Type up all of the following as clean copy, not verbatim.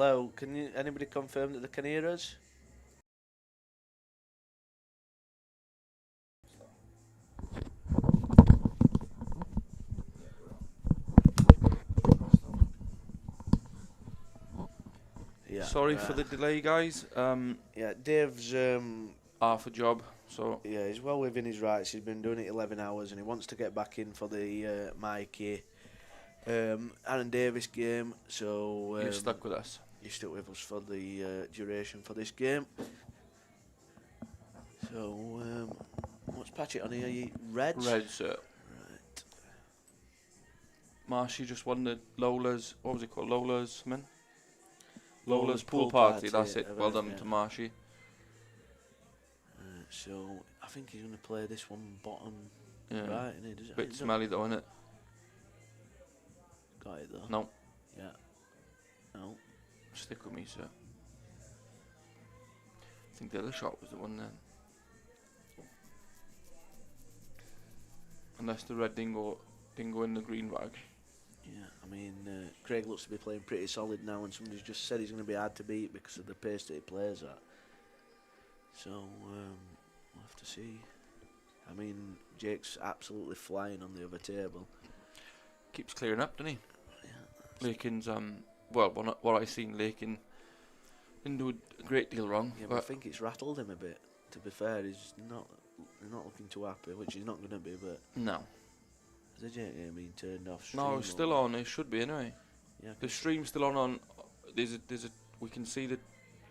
Hello, anybody confirm that they can hear us? Yeah. Sorry for the delay, guys. Yeah, Dave's half a job, so yeah, he's well within his rights. He's been doing it 11 hours, and he wants to get back in for the Mikey Aaron Davis game. So you're stuck with us. You're stuck with us for the duration for this game. So what's Patchett on here? Reds. Reds, sir. Right. Marshy just won the Lola's. What was it called? Lola's, man. Lola's pool party. That's it. Well done to Marshy. So I think he's going to play this one bottom right. Isn't Bit smelly though, isn't it? Got it though. No. Yeah. No. Stick with me, sir. I think the other shot was the one then. Unless the red didn't go in the green bag. Yeah, I mean, Craig looks to be playing pretty solid now, and somebody's just said he's going to be hard to beat because of the pace that he plays at. So, we'll have to see. I mean, Jake's absolutely flying on the other table. Keeps clearing up, doesn't he? Yeah. Lakin's, well, what I've seen, Lakin didn't do a great deal wrong. Yeah, but I think it's rattled him a bit. To be fair, he's not looking too happy, which he's not going to be, but... No. Has the Jake game been turned off stream? No, it's still on. It should be, anyway. Yeah, the stream's still on. There's a. We can see the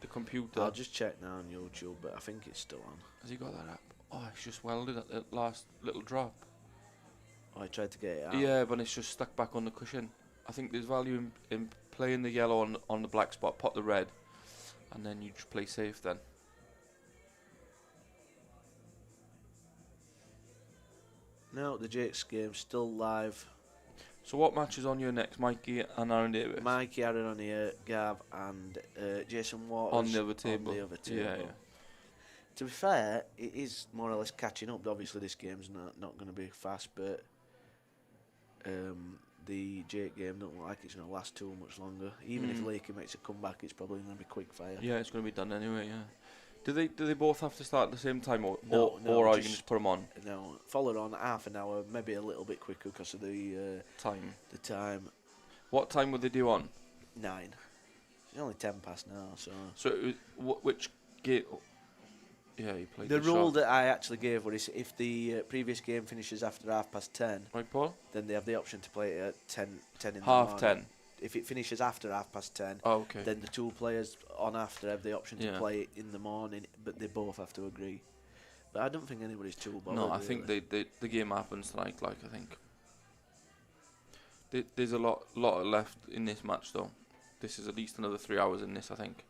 computer. I'll just check now on YouTube, but I think it's still on. Has he got that up? Oh, it's just welded at the last little drop. Oh, I tried to get it out. Yeah, but it's just stuck back on the cushion. I think there's value in playing the yellow on the black spot, pot the red, and then you just play safe then. No, the Jake's game's still live. So what match is on your next? Mikey and Aaron Davis? Mikey, Aaron on here, Gav and Jason Waters on the other table. Yeah. To be fair, it is more or less catching up. Obviously, this game's not going to be fast, but the Jake game don't look like it's going to last too much longer. Even if Lakey makes a comeback, it's probably going to be quick fire. Yeah, it's going to be done anyway. Yeah. Do they both have to start at the same time, or are you can just put them on? No, followed on half an hour, maybe a little bit quicker because of the time. The time. What time would they do on? 9. It's only 10 past now, so. So which game? Yeah, you played the rule that I actually gave was if the previous game finishes after 10:30, right, Paul? Then they have the option to play it at 10 in the morning. 10:30. If it finishes after 10:30, okay. Then the two players on after have the option to play it in the morning, but they both have to agree. But I don't think anybody's too bothered. No, I think the game happens tonight. Like I think there's a lot left in this match though. This is at least another 3 hours in this, I think.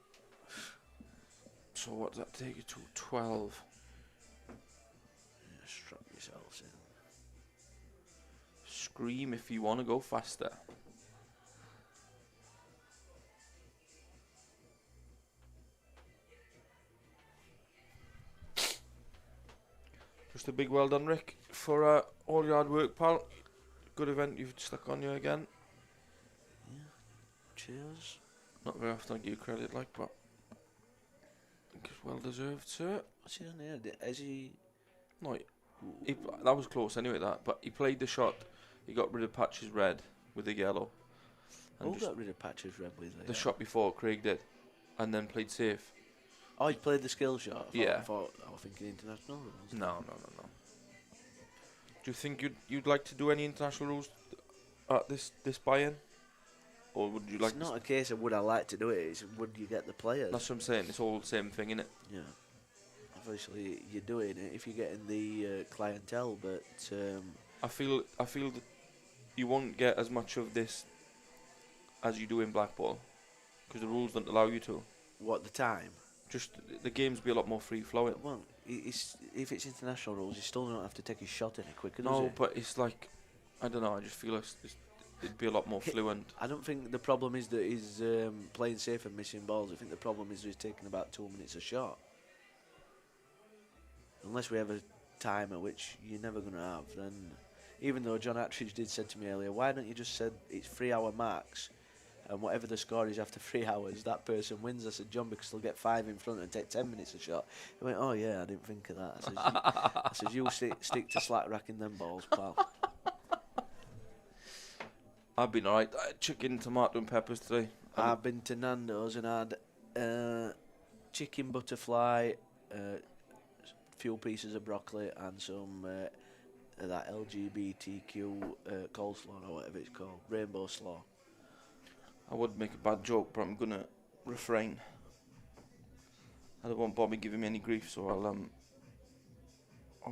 So what does that take you to? 12. Yeah, strap yourselves in. Scream if you want to go faster. Just a big well done, Rick, for all your hard work, pal. Good event you've stuck on you again. Yeah. Cheers. Not very often I give you credit like, but I think it's well deserved, sir. What's he on here? Is he? No, that was close anyway. But he played the shot. He got rid of Patch's red with the yellow. And who got rid of Patch's red with the shot before? Craig did, and then played safe. Oh, he played the skill shot. I was thinking international rules. No. Do you think you'd like to do any international rules at this buy-in, or would you like? It's not a case of would I like to do it. It's would you get the players. That's what I'm saying. It's all the same thing, isn't it? Yeah. Obviously, you're doing it if you're getting the clientele, but I feel that you won't get as much of this as you do in Blackball because the rules don't allow you to. What the time? Just the games be a lot more free flowing. Well, if it's international rules, you still don't have to take his shot any quicker. No, does it? But it's like I don't know. I just feel like it'd be a lot more fluent. I don't think the problem is that he's playing safe and missing balls. I think the problem is he's taking about 2 minutes a shot. Unless we have a time at which you're never going to have, then even though John Attridge did said to me earlier, why don't you just said it's 3 hour max, and whatever the score is after 3 hours, that person wins. I said, John, because they'll get 5 in front and take 10 minutes a shot. He went, oh yeah, I didn't think of that. I said, you stick to slack racking them balls, pal. I've been alright. I had chicken, tomato and peppers today. I've been to Nando's and had chicken butterfly, few pieces of broccoli and some that LGBTQ coleslaw or whatever it's called, rainbow slaw. I would make a bad joke, but I'm gonna refrain. I don't want Bobby giving me any grief, so I'll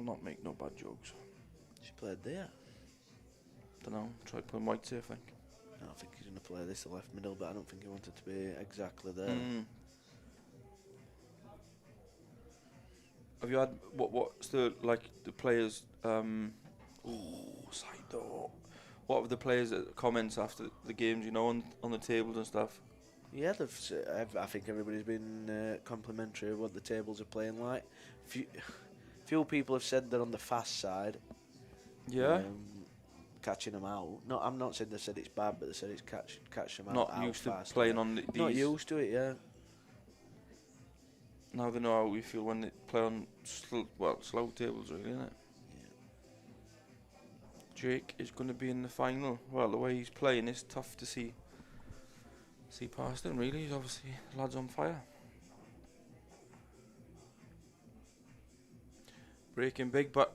not make no bad jokes. She played there. Dunno, try playing white safe, I think. No, I think he's gonna play this the left middle, but I don't think he wanted to be exactly there. Have you had what's the players side door. What were the players' comments after the games, you know, on the tables and stuff? Yeah, I think everybody's been complimentary of what the tables are playing like. Few people have said they're on the fast side. Yeah. Catching them out. No, I'm not saying they said it's bad, but they said it's catch them out. Not used to fast, playing on these. Not used to it, yeah. Now they know how we feel when they play on slow tables, really, isn't it? Yeah. Jake is going to be in the final. Well, the way he's playing, it's tough to see past him, really. He's obviously, the lad's on fire. Breaking big, but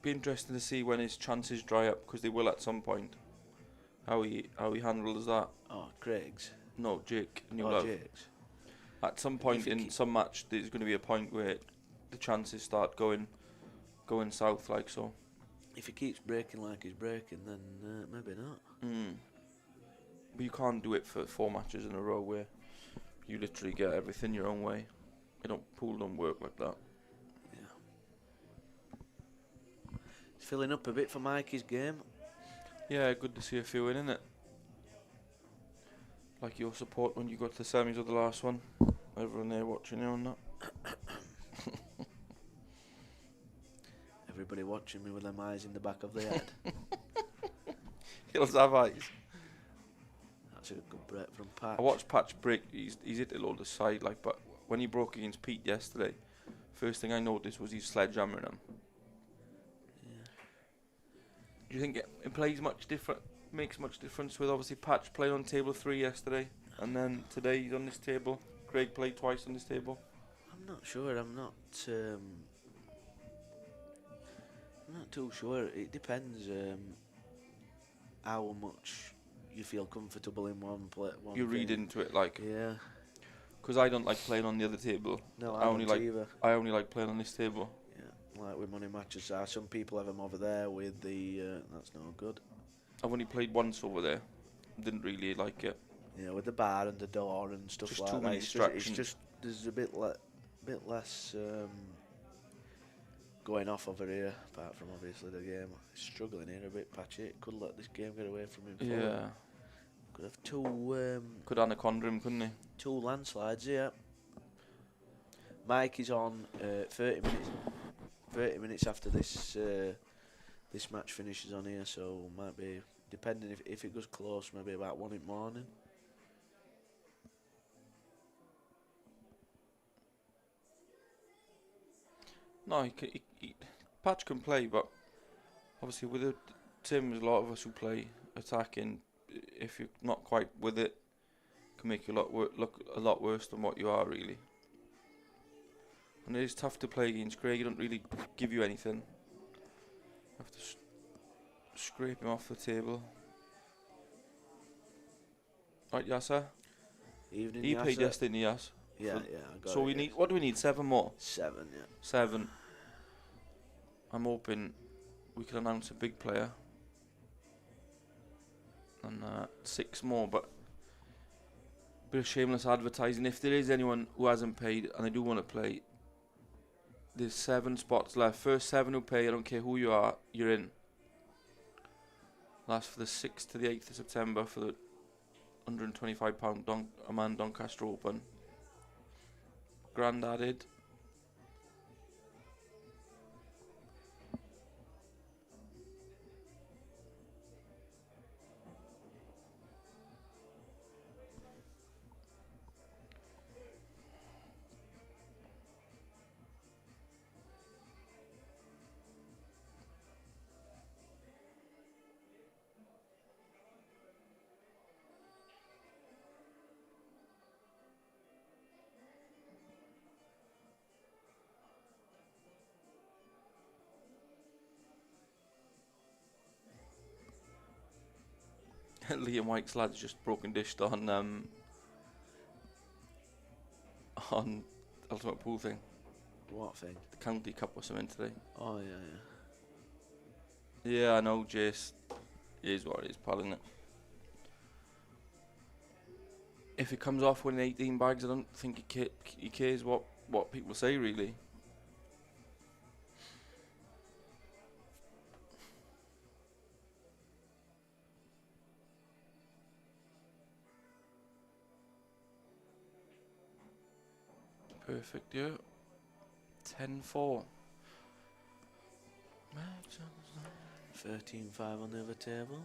be interesting to see when his chances dry up, because they will at some point. How he handles that. Oh, Craig's. No, Jake. Jake's. At some point in some match, there's going to be a point where the chances start going south, like so. If he keeps breaking like he's breaking, then maybe not. But you can't do it for 4 matches in a row where you literally get everything your own way. Pool don't work like that. Yeah. It's filling up a bit for Mikey's game. Yeah, good to see a few in, innit? Like your support when you got to the semis of the last one. Everyone there watching you on that. Everybody watching me with them eyes in the back of their head. He'll have eyes. That's a good break from Patch. I watched Patch break. He's hit it all the side, but when he broke against Pete yesterday, first thing I noticed was he's sledgehammering him. Yeah. Do you think it plays much different? Makes much difference with obviously Patch playing on table 3 yesterday, and then today he's on this table. Craig played twice on this table. I'm not sure. I'm not too sure. It depends how much you feel comfortable in one play. You read into it, like. Yeah. Because I don't like playing on the other table. No, I don't either. I only like playing on this table. Yeah, like with money matches. Some people have them over there with the. That's no good. I've only played once over there. Didn't really like it. Yeah, with the bar and the door and stuff just like too that. many distractions. It's just there's a bit less going off over here, apart from obviously the game. He's struggling here a bit, Patchett. Could let this game get away from him. Yeah. Could have two. Could anaconda him, couldn't he? 2 landslides, yeah. Mike is on 30 minutes. 30 minutes after this this match finishes on here, so might be depending if it goes close, maybe about 1 in the morning. No, Patch can play, but obviously with the Tim, there's a lot of us who play attacking. If you're not quite with it, can make you look a lot worse than what you are, really. And it is tough to play against Craig. He don't really give you anything. Have to scrape him off the table. Right, Yasser? Evening, He Yasser. played yesterday, Yas. Yeah, I got So it, we yeah. need. What do we need? 7 more. 7, yeah. 7. I'm hoping we can announce a big player. And 6 more, but bit of shameless advertising. If there is anyone who hasn't paid and they do want to play, there's 7 spots left. First 7 who pay, I don't care who you are, you're in. That's for the 6th to the 8th of September for the £125 Amman Doncaster Open. Grand added. Liam White's lad's just broken dished on Ultimate Pool thing, What thing? the County Cup or something today. Oh yeah, yeah. Yeah, I know, Jace. It is what it is, pal, innit? If he comes off winning 18 bags, I don't think he cares what people say, really. Perfect, yeah. 10-4. 13-5 on the other table.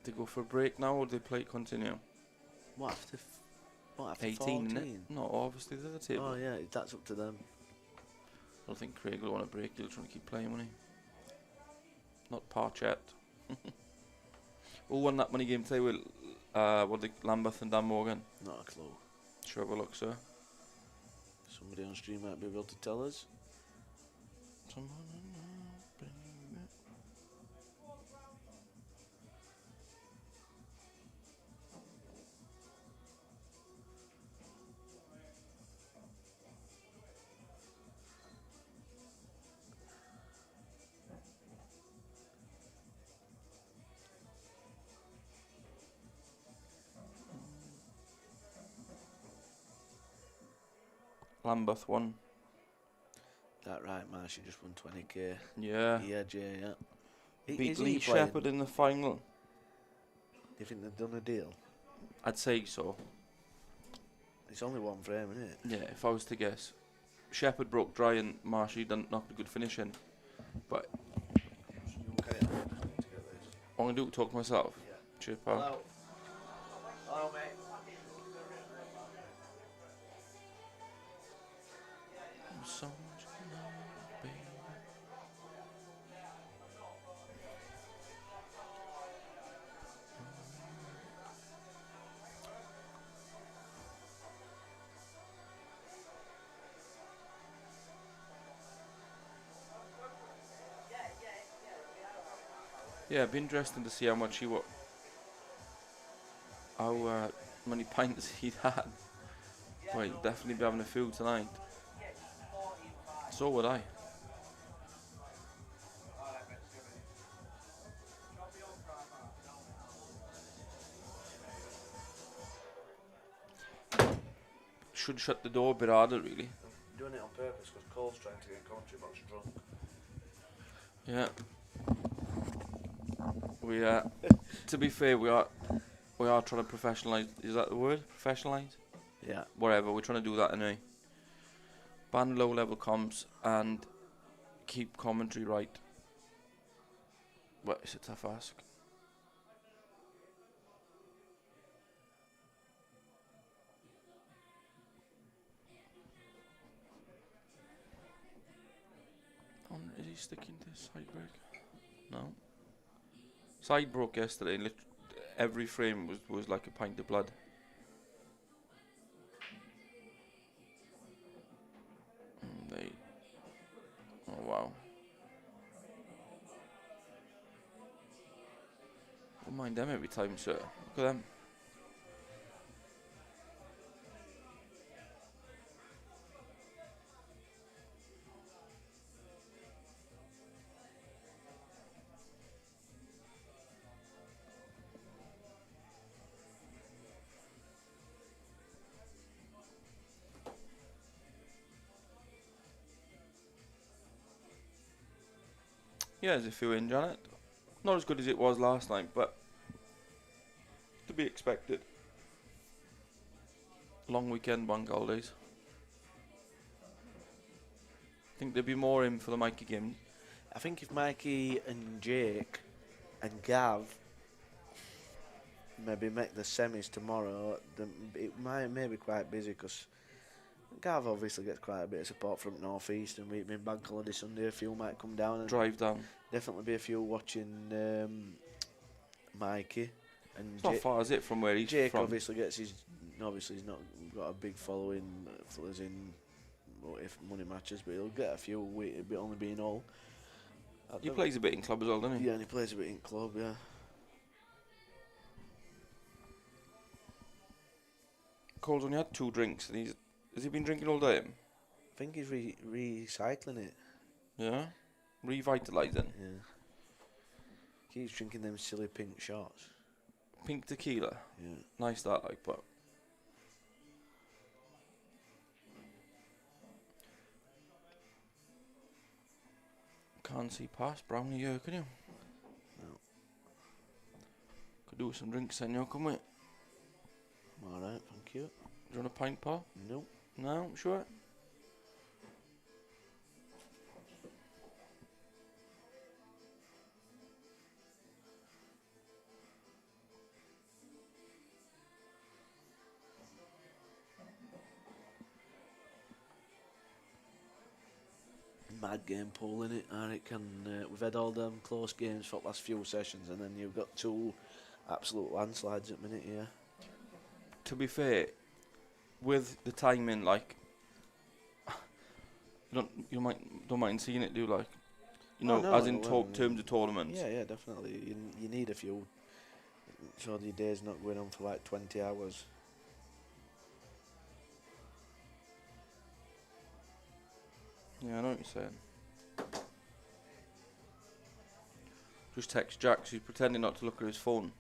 They go for a break now, or do they play continue? What after? What after 18, 14? innit? No, obviously the other table. Oh yeah, that's up to them. I don't think Craig will want a break. He'll try to keep playing, won't he? Not Patchett. Who won that money game today with Lambeth and Dan Morgan? Not a clue. Sure, have a look, sir. Somebody on stream might be able to tell us. Lambeth won. That right, man. She just won 20k. Yeah. Yeah, Jay. Yeah. Beat Is he Lee playing? Shepherd in the final. Do you think they've done a deal? I'd say so. It's only one frame, isn't it? Yeah, if I was to guess. Shepherd broke dry and Marshy done knocked a good finish in. But Okay. I'm going to do talk to myself. Yeah. Cheers, pal. Hello. Hello, mate. So much love, baby. Yeah, it'd be interesting to see how much how many pints he'd had. Well, he'd definitely be having a few tonight. So would I. Should shut the door a bit harder, really. I'm doing it on purpose because Cole's trying to get Country Box drunk. Yeah. We to be fair, we are trying to professionalise. Is that the word? Professionalise? Yeah. Whatever. We're trying to do that anyway. Ban low-level comms and keep commentary right. But it's a tough ask. Is he sticking to side break? No. Side broke yesterday. And every frame was like a pint of blood. Oh wow. Don't mind them every time, sir. Look at them. Yeah, there's a few in, Janet. Not as good as it was last night, but to be expected. Long weekend, bank holidays. I think there'd be more in for the Mikey game. I think if Mikey and Jake and Gav maybe make the semis tomorrow, then it may be quite busy because Gav obviously gets quite a bit of support from North East, and we've been bank holiday Sunday. A few might come down and Drive down. definitely be a few watching Mikey. And It's not far, is it, from where he's Jake from? obviously gets his. Obviously, he's not got a big following as in if money matches, but he'll get a few. It'll only be in all. He plays a bit in club as well, doesn't he? Yeah, and he plays a bit in club, yeah. Cole's only had 2 drinks, and has he been drinking all day? I think he's recycling it. Yeah? Revitalising. Yeah. Keeps drinking them silly pink shots. Pink tequila. Yeah. Nice that, like, but... Can't see past Brownie here, can you? No. Could do with some drinks then, you, couldn't we? Alright, thank you. Do you want a pint, pal? Nope. No, sure. Mad game pool in it, Eric, and we've had all them close games for the last few sessions, and then you've got 2 absolute landslides at the minute here. To be fair, with the timing, like, don't mind seeing it, do you, like, you know, no, as in well, terms of tournaments. Yeah, definitely. You need a few, so your day's not going on for like 20 hours. Yeah, I know what you're saying. Just text Jack, so he's pretending not to look at his phone.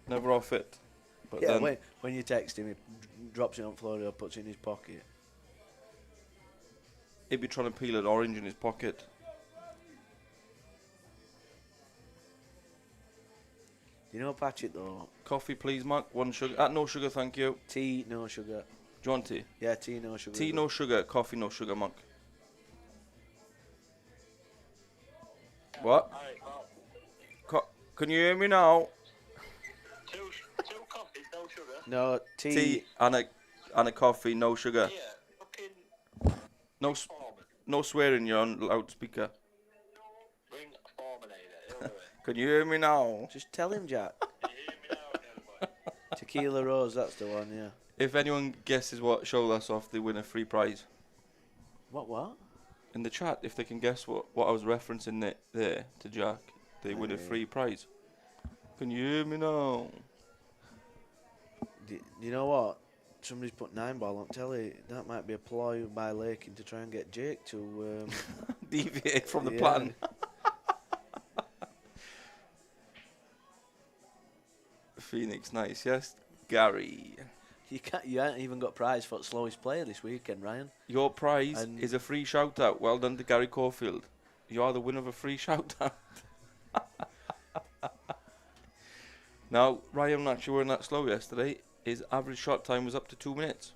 Never off it. But Yeah, then when you text him, he drops it on the floor or puts it in his pocket. he'd be trying to peel an orange in his pocket. You know Patchett though? Coffee, please, Mark. 1 sugar. No sugar, thank you. Tea, no sugar. Do you want tea? Yeah, tea, no sugar. Tea, no sugar. Coffee, no sugar, Mark. What? Can you hear me now? Two coffees, no sugar. No, tea. Tea and a coffee, no sugar. Yeah, fucking No swearing. You're on loudspeaker. ring Forminator. Can you hear me now? Just tell him, Jack. Can you hear me now, Nelboy? Tequila Rose, that's the one, yeah. If anyone guesses what show that's off, they win a free prize. What? In the chat, if they can guess what I was referencing there to Jack, they win a free prize. Can you hear me now? You know what? Somebody's put 9-ball on telly. That might be a ploy by Lakin to try and get Jake to Deviate from the plan. Phoenix, nice, yes. Gary. You haven't even got prize for the slowest player this weekend, Ryan. Your prize is a free shout out. Well done to Gary Caulfield. You are the winner of a free shout out. Now, Ryan actually weren't that slow yesterday. His average shot time was up to 2 minutes.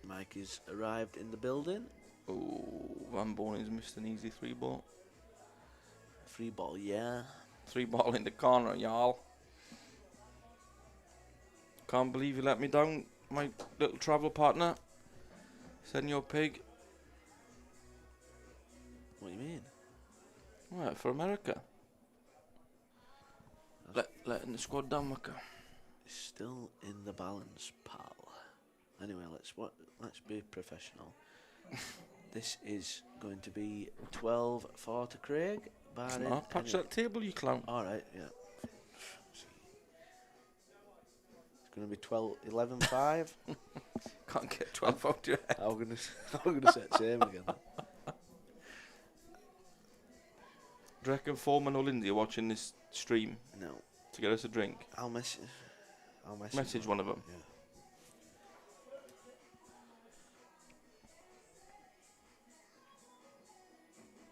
Mike has arrived in the building. Oh, Van Bourne has missed an easy 3-ball. Free ball, yeah. 3-ball in the corner, y'all. Can't believe you let me down, my little travel partner. Senor Pig. What do you mean? Right, for America. Letting the squad down, Maka. Still in the balance, pal. Anyway, let's be professional. This is going to be 12-4 to Craig. Patch that table, you clown. All right, yeah. It's going to be 11-5. Can't get 12 out your head. I'm gonna set same again. Do you reckon Foreman or Lindsay are watching this stream No, to get us a drink? I'll Message one of them. Yeah.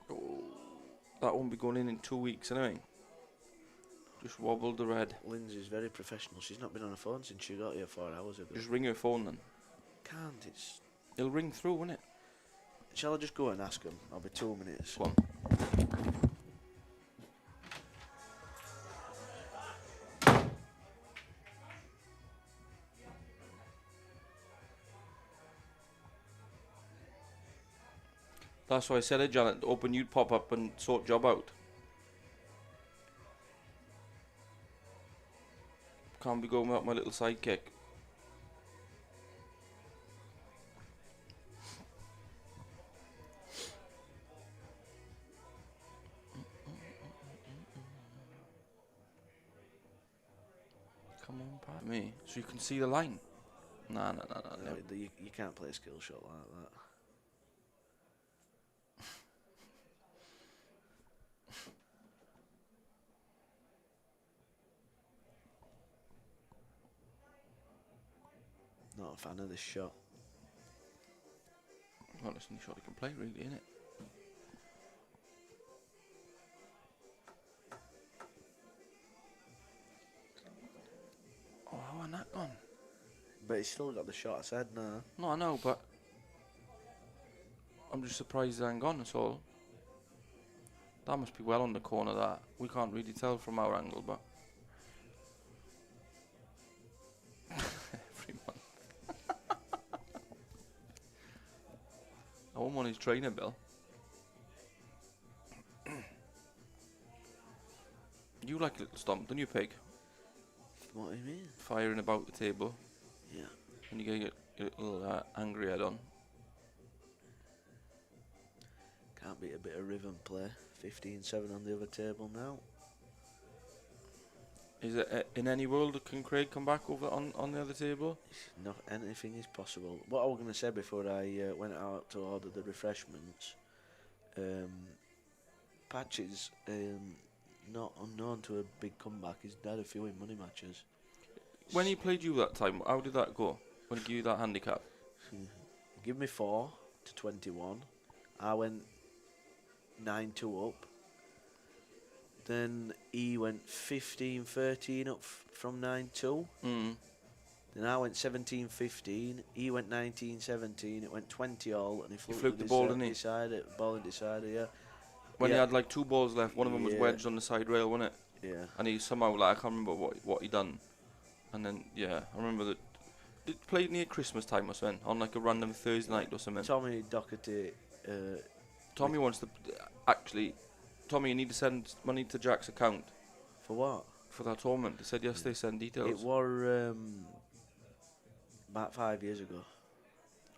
Oh, that won't be going in 2 weeks anyway. Just wobbled the red. Lindsay's very professional. She's not been on the phone since she got here 4 hours ago. Just ring her phone then. Can't. It's. It'll ring through, won't it? Shall I just go and ask him? I'll be 2 minutes. Go on. That's why I said it, Janet. Open, you'd pop up and sort job out. Can't be going without my little sidekick. Me. So you can see the line. Nah. You can't play a skill shot like that. Not a fan of this shot. Well, it's the only shot he can play, really, isn't it? Oh, how had that gone? But he's still got the shot, I said, no. No, I know, but I'm just surprised it ain't gone, that's all. That must be well on the corner, that. We can't really tell from our angle, but... Every month. I want one his trainer bill. You like a little stomp, don't you, pig? What do you mean? Firing about the table, Yeah. and you get your little angry head on. Can't beat a bit of rhythm play. 15-7 on the other table now. Is it in any world can Craig come back over on the other table? No, anything is possible. What I was going to say before I went out to order the refreshments, Patchett's not unknown to a big comeback. He's had a few in money matches. When he played you that time, how did that go? When he gave you that handicap? Give me 4 to 21. I went 9-2 up. Then he went 15-13 up from 9-2. Mm. Then I went 17-15. He went 19-17. It went 20 all, and he flipped the ball, didn't he? Ball and decider, yeah. When he had like 2 balls left, one of them was Yeah. wedged on the side rail, wasn't it? Yeah. And he somehow, like, I can't remember what he done. And then, yeah, I remember that. It played near Christmas time or something, on like a random Thursday night or something. Tommy Doherty. Tommy wants to, actually, Tommy, you need to send money to Jack's account. For what? For that tournament. They said yesterday, send details. It was about 5 years ago.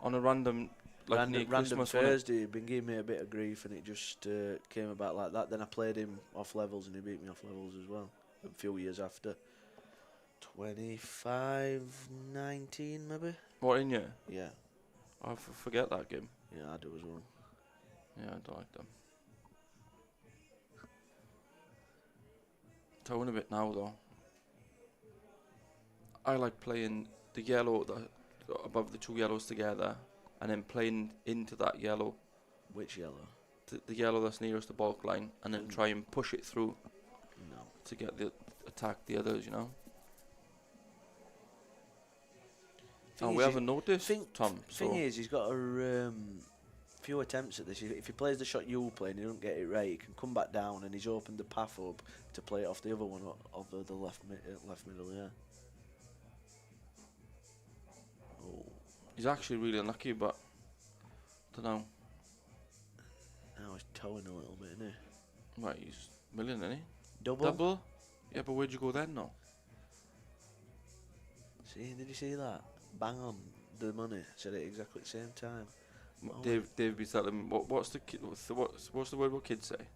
On a random, like near Random Christmas, wasn't it? Thursday, he'd been giving me a bit of grief, and it just came about like that. Then I played him off levels, and he beat me off levels as well. A few years after. 25-19 maybe. What, in you? Yeah. I forget that game. Yeah, I do as well. Yeah, I don't like them. Tone a bit now though. I like playing the yellow above the 2 yellows together, and then playing into that yellow. Which yellow? The yellow that's nearest the bulk line, and then try and push it through. No. To get attack the others, you know. And we haven't noticed, Tom. Thing is, he's got a few attempts at this. If he plays the shot you play and he don't get it right, he can come back down, and he's opened the path up to play it off the other one, of the left middle, yeah. Oh. He's actually really unlucky, but don't know. Now he's towing a little bit, isn't he? Right, he's million, isn't he? Double? Yeah, but where'd you go then, no? See, did you see that? Bang on the money. Said it exactly at the same time. Oh, Dave be telling him, what's the word what kids say?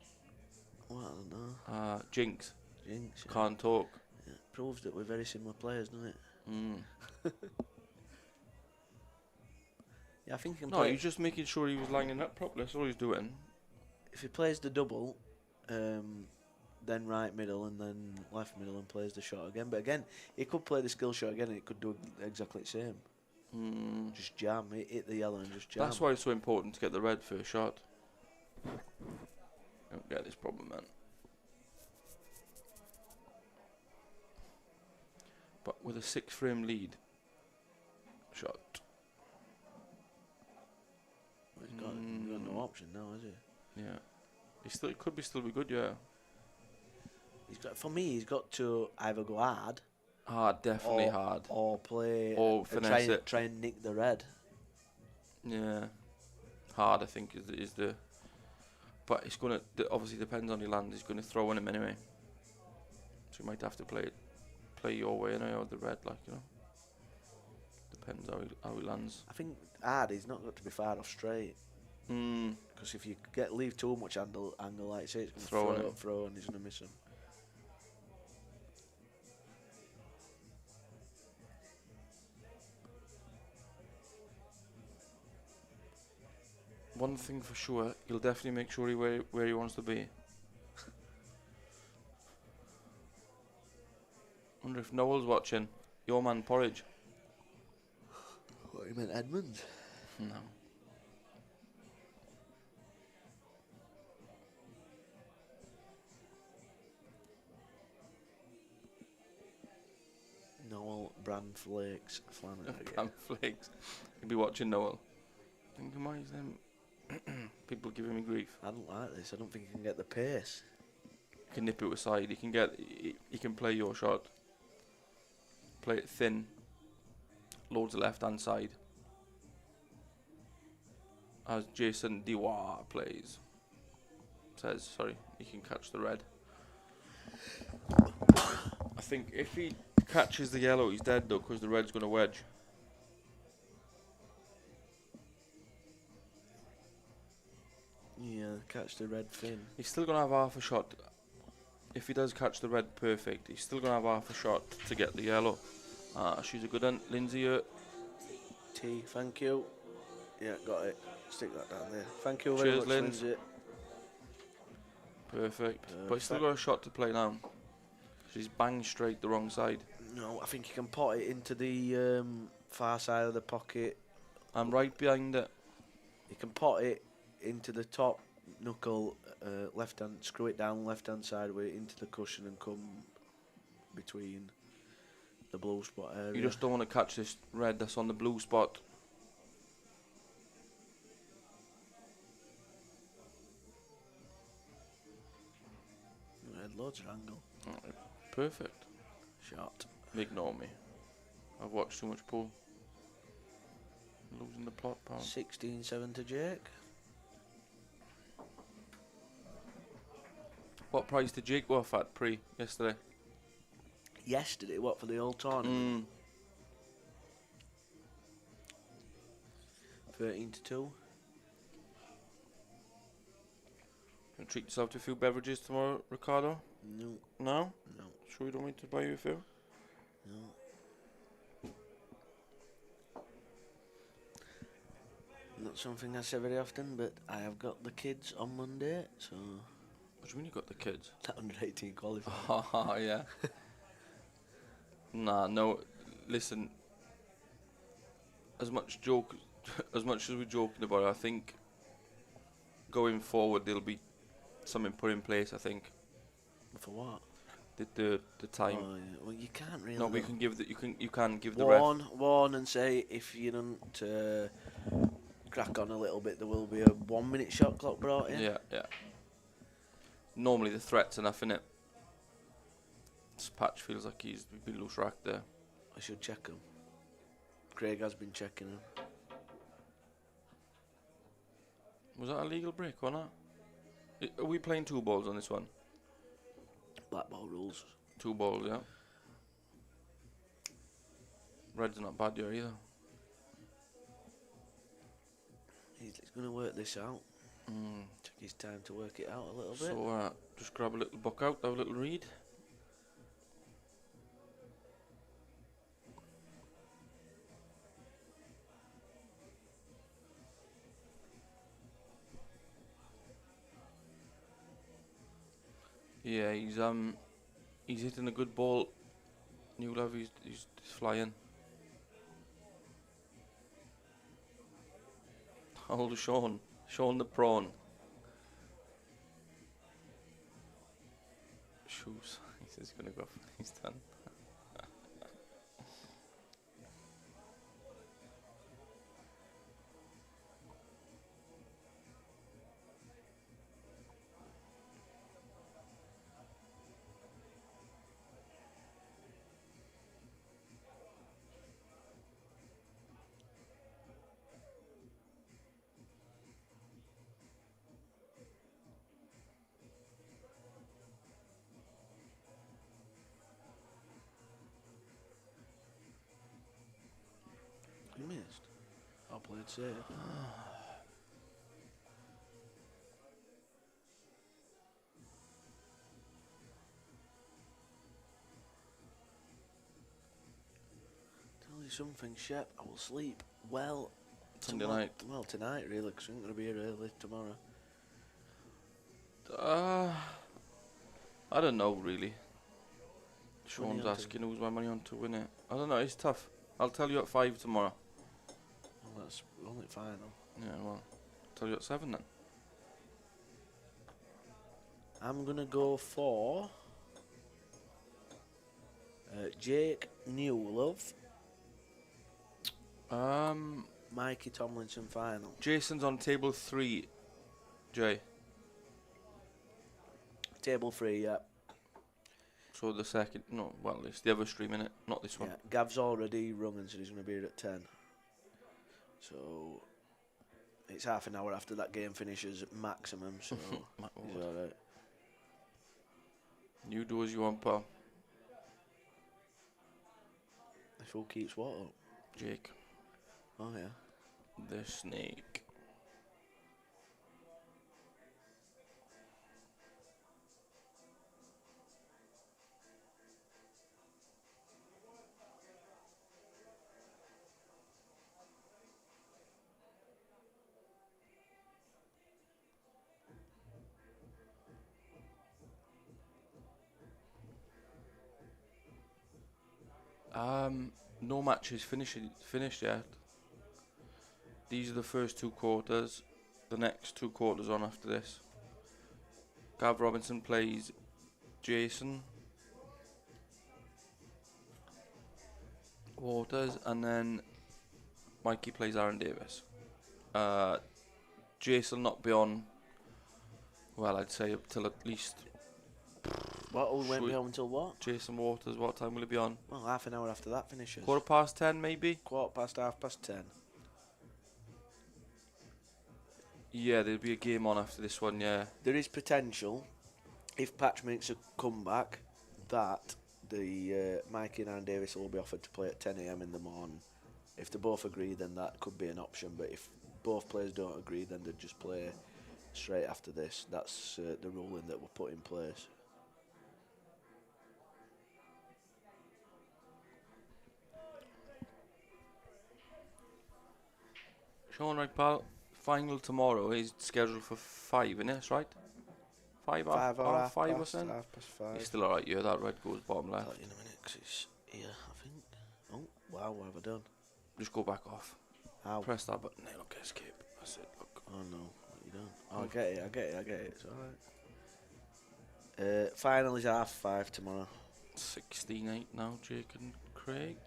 well, I don't know. Jinx. Jinx. Yeah. Can't talk. Yeah. Proves that we're very similar players, doesn't it? Mm. Yeah, I think he can No, play. he's just making sure he was lining up properly. That's all he's doing. If he plays the double, then right middle and then left middle and plays the shot again. But again, he could play the skill shot again and it could do exactly the same. Mm. Just jam, hit the yellow and just jam. That's why it's so important to get the red first shot. Don't get this problem, man. But with a 6-frame lead, shot. Well, he's got no option now, has he? Yeah, he could still be good. Yeah. For me, he's got to either go hard. Hard, definitely hard. Or play. Or finesse it. Try and nick the red. Yeah, hard. I think is the. But it's gonna obviously depends on he lands. He's gonna throw in him anyway. So you might have to play your way anyway, or the red, like, you know. Depends how he lands. I think hard. He's not got to be far off straight. Because if you leave too much angle, like you say, it's going to throw and he's going to miss him. one thing for sure, he'll definitely make sure where he wants to be. Wonder if Noel's watching. Your man Porridge. What, you meant Edmonds? No. Noel Brandflakes Flanagan. Bram Flakes. He'll be watching Noel. Thinking, why is them people giving me grief? I don't like this. I don't think he can get the pace. He can nip it aside. He can play your shot. Play it thin. Loads of left hand side. As Jason Dewar plays. Says, sorry, he can catch the red. I think if he catches the yellow, he's dead though, because the red's going to wedge. Yeah, catch the red fin. He's still going to have half a shot. If he does catch the red perfect, he's still going to have half a shot to get the yellow. She's a good one. Lindsay, T, thank you. Yeah, got it. Stick that down there. Thank you very cheers, much, Linz. Lindsay. Perfect. But he's still got a shot to play now. She's banged straight the wrong side. No, I think he can pot it into the far side of the pocket. I'm right behind it. He can pot it into the top knuckle, left hand, screw it down left hand side with it into the cushion and come between the blue spot area. You just don't want to catch this red that's on the blue spot. You had loads of angle. Alright, perfect. Shot. Ignore me. I've watched too much pool. Losing the plot, pal. 16-7 to Jake. What price did Jake go off at yesterday? Yesterday, what, for the old tournament? 13 to 2. Gonna treat yourself to a few beverages tomorrow, Ricardo? No, No? no, Sure you don't want me to buy you a few? no. Not something I say very often, but I have got the kids on Monday, so What do you mean you got the kids? that under 18 qualifier. Oh, yeah. Nah, no. Listen, as much as we're joking about it, I think going forward there'll be something put in place. I think For what? the time. Oh, yeah. Well, you can't really. No, but you can give the ref. warn and say if you don't crack on a little bit, there will be a 1 minute shot clock brought in. Yeah, yeah. Normally the threat's enough, innit? This Patch feels like he's been loose rack there. I should check him. Craig has been checking him. Was that a legal break or not? Are we playing 2 balls on this one? Blackball rules. 2 balls, yeah. Red's not bad here either. He's going to work this out. Took his time to work it out a little bit. So just grab a little book out, have a little read. Yeah, he's hitting a good ball. New love, he's flying. Old Sean the prawn. Shoes. He says he's gonna go. He's done. You missed. I played safe. Tell you something, Shep. I will sleep well Sunday Tomorrow- night. Well, tonight really, because we're going to be here early tomorrow. I don't know really. Money Sean's on to- asking who's my money on to win it. I don't know. It's tough. I'll tell you at 5 tomorrow. Well, that's only final. Yeah, well, I'll tell you at 7 then. I'm going to go for Jake Newlove, Mikey Tomlinson final. Jason's on table 3. Jay. Table 3, yeah. So the second, no, well, it's the other stream in it, not this one. Yeah, Gav's already rung and said he's going to be here at 10. So it's half an hour after that game finishes at maximum, so he's alright. You do as you want, pal. If who keeps what up? Jake. Oh, yeah. The snake. No matches finished yet. These are the first 2 quarters. The next 2 quarters on after this. Gav Robinson plays Jason Waters, and then Mikey plays Aaron Davis. Jason not be on. Well, I'd say up till at least. What? We Should won't we- be home until what? Jason Waters, what time will he be on? Well, half an hour after that finishes. 10:15 maybe? Quarter past, 10:30. Yeah, there'll be a game on after this one, yeah. There is potential, if Patch makes a comeback, that the Mikey and Aaron Davis will be offered to play at 10 a.m. in the morning. If they both agree, then that could be an option. But if both players don't agree, then they'd just play straight after this. That's the ruling that were put in place. Sean, right, pal. Final tomorrow is scheduled for 5, isn't it? Right? 5 5 or half half 5 or past, something? 5:30. It's still alright, yeah. That red goes bottom I'll left. tell you in a minute, 'cause it's here, I think. Oh, wow, what have I done? Just go back off. How? Press that button. There, look, escape. That's it. Look. Oh, no, what you done? Oh, I get it. It's alright. Final is 5:30 tomorrow. 16-8 now, Jake and Craig.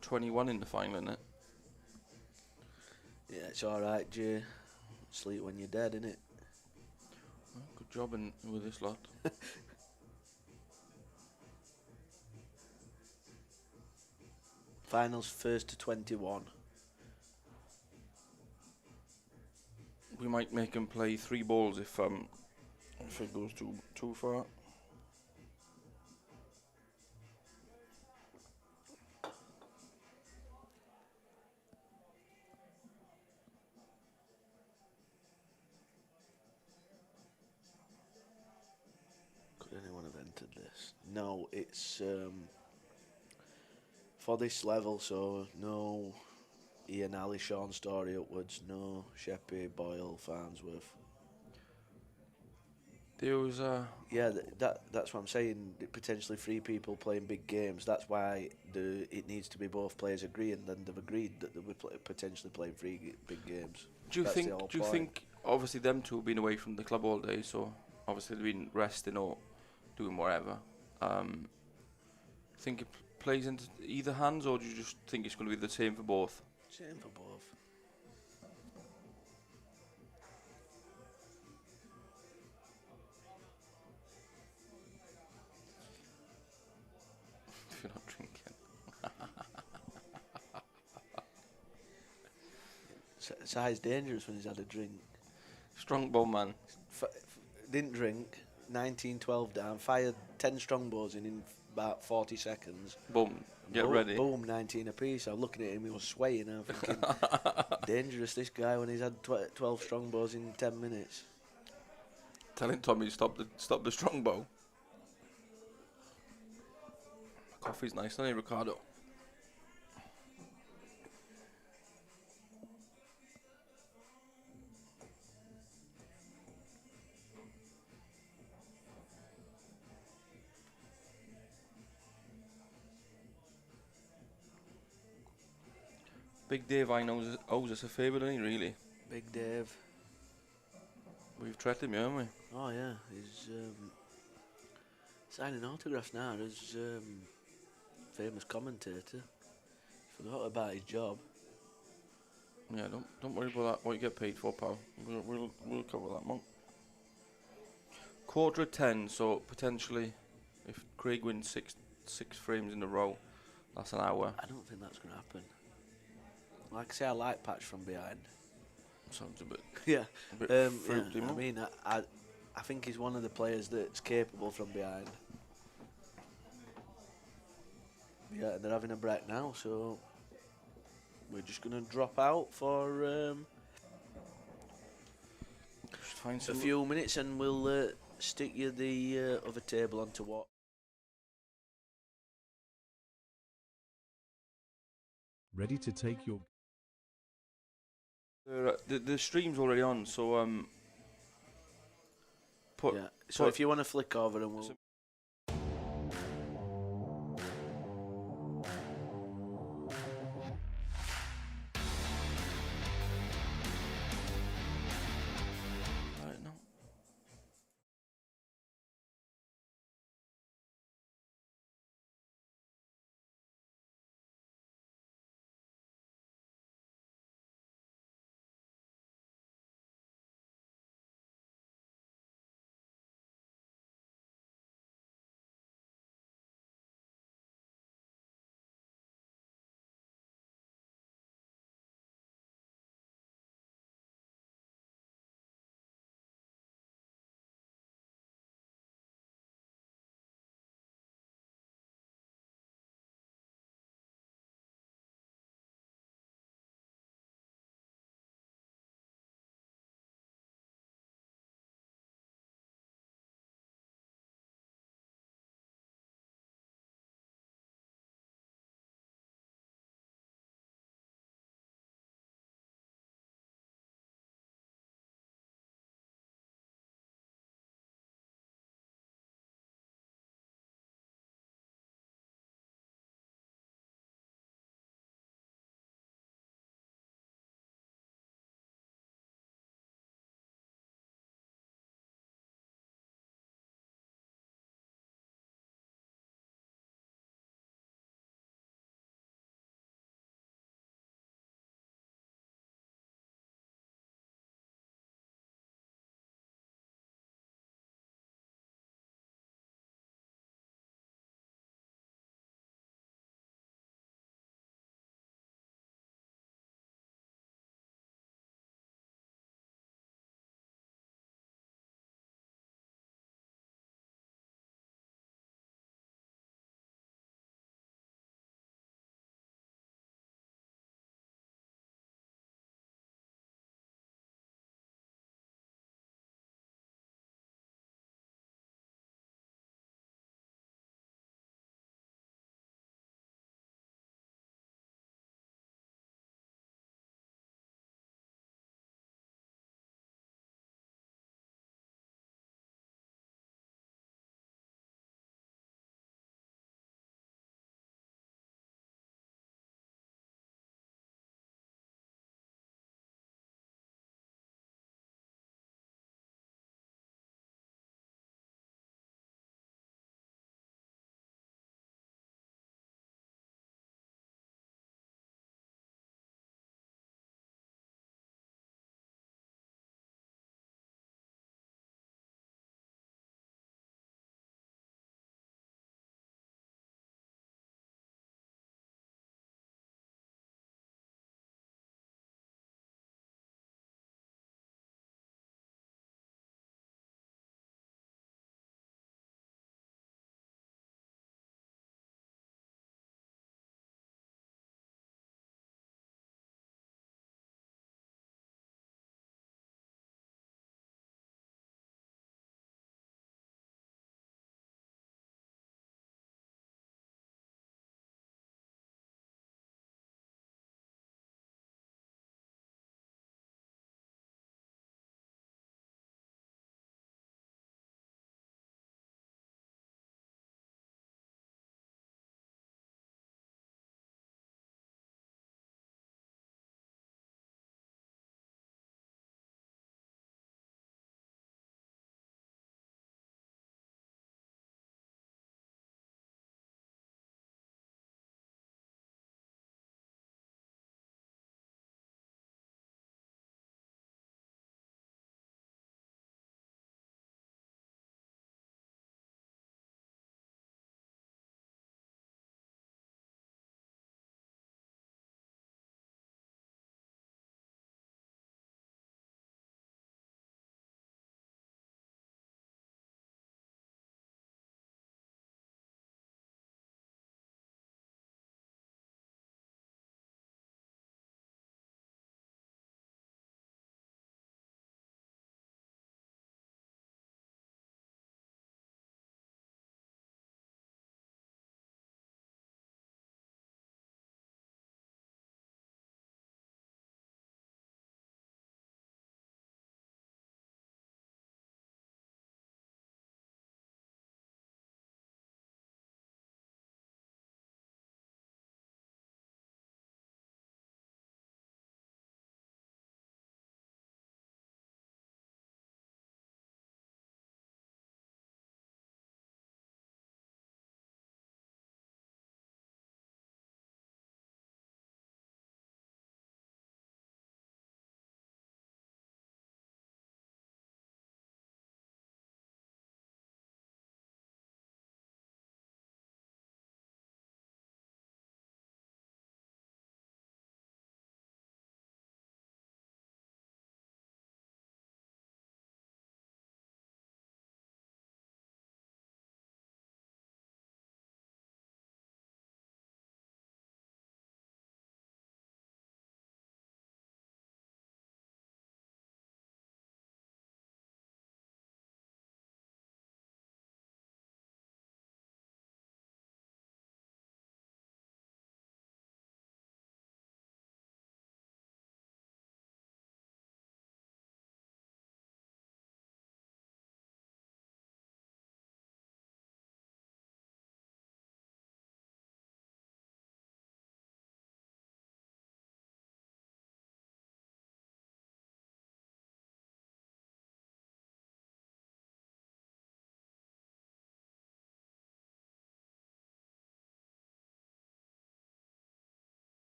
21 in the final, innit? Yeah, it's alright, Jay. Sleep when you're dead, innit? Well, good job with this lot. Finals 1st to 21. We might make him play 3 balls if it goes too far. Could anyone have entered this? No, it's for this level, so no Ian Ali, Sean Story upwards, no Sheppy, Boyle, Farnsworth. There was Yeah, that's what I'm saying. Potentially 3 people playing big games. That's why it needs to be both players agreeing. Then they've agreed that they'll be potentially playing 3 big games. Do you That's the whole point. think obviously them 2 have been away from the club all day, so obviously they've been resting or doing whatever. Think it plays into either hands, or do you just think it's going to be the same for both? Same for both. If you're not drinking. Si's dangerous when he's had a drink. Strongbow man. Didn't drink. 19-12 down. Fired 10 strongbows in about 40 seconds. Boom. Get Boom, ready. Boom, 19 apiece. I was looking at him, he was swaying. I'm thinking, dangerous this guy when he's had 12 strongbows in 10 minutes. Telling Tommy to stop the strongbow. Coffee's nice, isn't it, Ricardo? Big Dave, I know, owes us a favour, doesn't he, really? Big Dave. We've treated him, haven't we? Oh yeah, he's signing autographs now. As famous commentator. Forgot about his job. Yeah, don't worry about that. What you get paid for, pal. We'll cover that, man. 10:15, so potentially, if Craig wins six frames in a row, that's an hour. I don't think that's going to happen. Like I say, I like Patch from behind. Sounds a bit Yeah. fruity, Yeah, I man. mean, I think he's one of the players that's capable from behind. Yeah, and they're having a break now, so we're just going to drop out for Just find a some few minutes, and we'll stick you the other table onto what. Ready to take your the stream's already on, so put Yeah. So if you want to flick over, and we'll.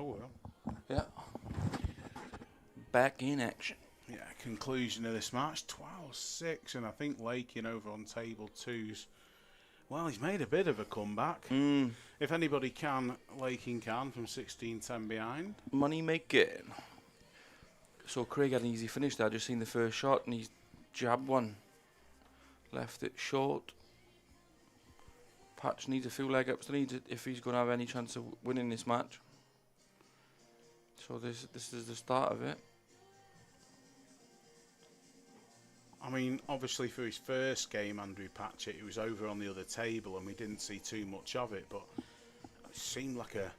Oh, well. Yeah. Back in action. Yeah, conclusion of this match, 12-6, and I think Lakin over on table 2's. Well, he's made a bit of a comeback. If anybody can, Lakin can from 16-10 behind. Money making. So Craig had an easy finish there. Just seen the first shot and he's jabbed one. Left it short. Patch needs a few leg ups if he's going to have any chance of winning this match. So this is the start of it. I mean, obviously for his first game, Andrew Patchett, he was over on the other table and we didn't see too much of it, but it seemed like a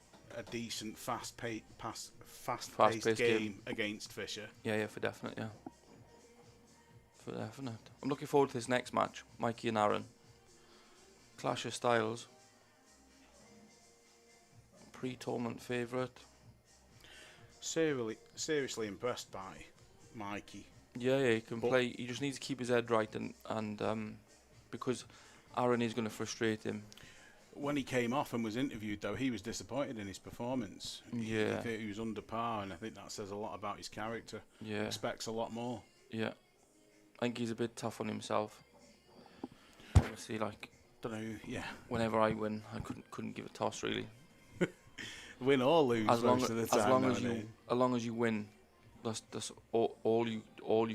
decent fast-paced game against Fisher. Yeah, for definite, yeah. For definite. I'm looking forward to this next match, Mikey and Aaron. Clash of styles. Pre-tournament favourite. Seriously impressed by Mikey. Yeah, he can play. He just needs to keep his head right, and because Aaron is going to frustrate him. When he came off and was interviewed, though, he was disappointed in his performance. Yeah, he was under par, and I think that says a lot about his character. Yeah, Expects a lot more. Yeah, I think he's a bit tough on himself. Obviously, like, don't know. Yeah. Whenever I win, I couldn't give a toss really. Win or lose most of the time. As long as you win, that's all you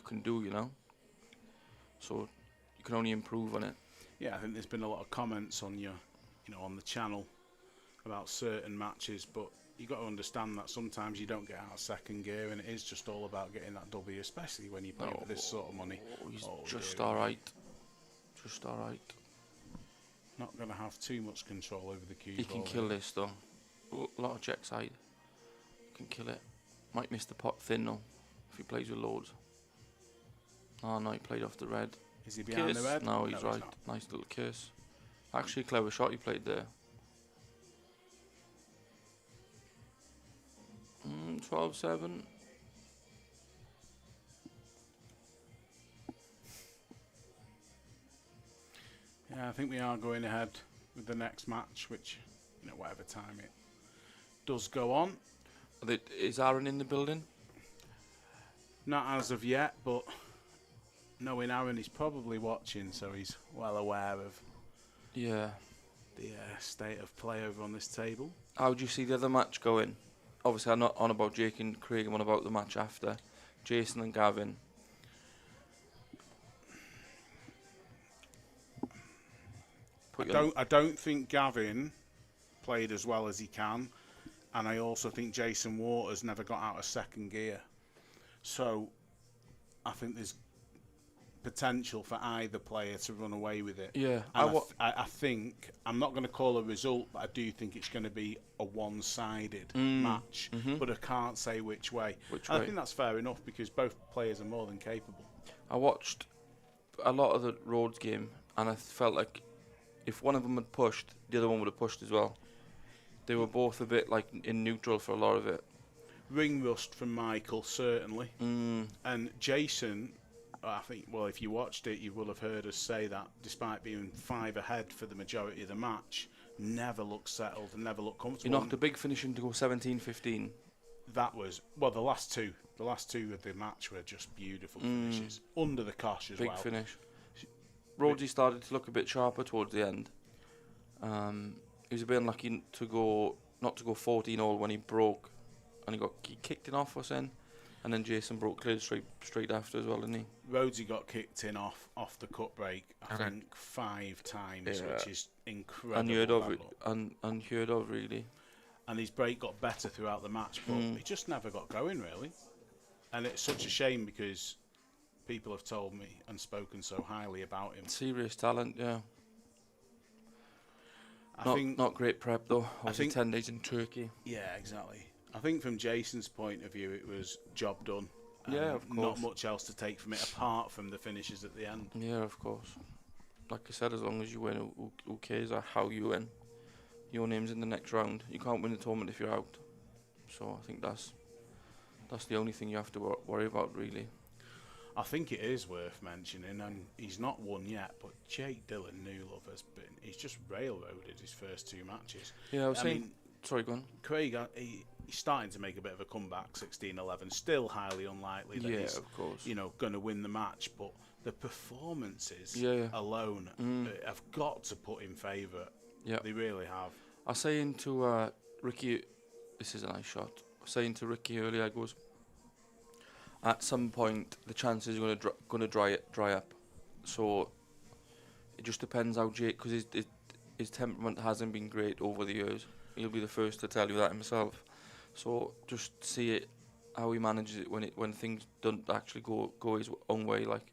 can do, you know. So you can only improve on it. Yeah, I think there's been a lot of comments on on the channel about certain matches, but you got to understand that sometimes you don't get out of second gear, and it is just all about getting that W, especially when you play for this sort of money. He's just all right. Just all right. Not going to have too much control over the cue. He can kill this though. A lot of check side. Can kill it. Might miss the pot thin though if he plays with loads. Oh no, he played off the red. Is he behind the red? No, he's right. Nice little kiss. Actually, clever shot he played there. 12-7. Yeah, I think we are going ahead with the next match, which, whatever time it does go on. Is Aaron in the building? Not as of yet, but knowing Aaron, he's probably watching, so he's well aware of the state of play over on this table. How do you see the other match going? Obviously, I'm not on about Jake and Craig, I'm on about the match after. Jason and Gavin. I don't think Gavin played as well as he can, and I also think Jason Waters never got out of second gear. So I think there's potential for either player to run away with it. Yeah, I think, I'm not going to call a result, but I do think it's going to be a one-sided match. But I can't say which way. I think that's fair enough because both players are more than capable. I watched a lot of the Rhodes game, and I felt like if one of them had pushed, the other one would have pushed as well. They were both a bit like in neutral for a lot of it. Ring rust from Michael, certainly. And Jason, I think, well, if you watched it, you will have heard us say that despite being 5 ahead for the majority of the match, never looked settled and never looked comfortable. He knocked a big finish in to go 17-15. That was, well, the last two of the match were just beautiful finishes. Under the cosh as well. Big finish. Rhodesy started to look a bit sharper towards the end. He was a bit unlucky not to go 14-all when he broke, and he kicked it off or something, and then Jason cleared straight after as well, didn't he? Rhodesy got kicked in off the cut break, I think 5 times, which is incredible. Unheard of, really. And his break got better throughout the match, but he just never got going, really. And it's such a shame because people have told me and spoken so highly about him. Serious talent, yeah. I think not great prep though. I think 10 days in Turkey. Yeah, exactly. I think from Jason's point of view, it was job done. Yeah, of course. Not much else to take from it apart from the finishes at the end. Yeah, of course. Like I said, as long as you win, who cares how you win? Your name's in the next round. You can't win the tournament if you're out. So I think that's the only thing you have to worry about, really. I think it is worth mentioning, and he's not won yet, but Jake Dillon Newlove he's just railroaded his first 2 matches. Yeah, I was saying Sorry, go on. Craig, he's starting to make a bit of a comeback. 16-11, still highly unlikely that Yeah, he's, of course. going to win the match. But the performances Yeah. alone have got to put him favourite. Yeah. They really have. I was saying to Ricky, this is a nice shot. I was saying to Ricky earlier, I goes, at some point the chances are going to dry up. So it just depends how Jake, because his temperament hasn't been great over the years. He'll be the first to tell you that himself. So just see it, how he manages it when things don't actually go his own way. Like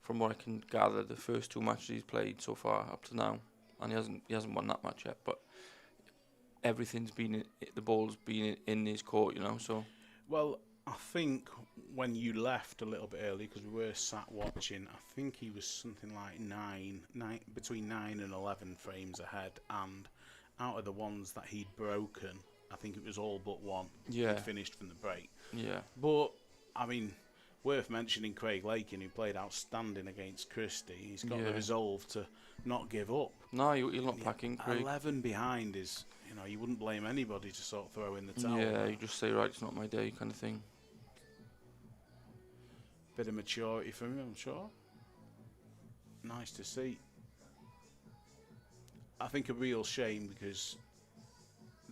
from what I can gather, the first 2 matches he's played so far up to now, and he hasn't won that match yet, but everything's been the ball's been in his court, So Well, I think when you left a little bit early, because we were sat watching, I think he was something like between 9 and 11 frames ahead, and out of the ones that he'd broken, I think it was all but one. Yeah. He finished from the break. yeah, But I mean, worth mentioning Craig Lakin, who played outstanding against Christie. He's got the Yeah. resolve to not give up. no, he'll not pack in, Craig. 11 behind is, you wouldn't blame anybody to sort of throw in the towel. Yeah, you just say, right, it's not my day, kind of thing. Bit of maturity from him, I'm sure. Nice to see. I think a real shame, because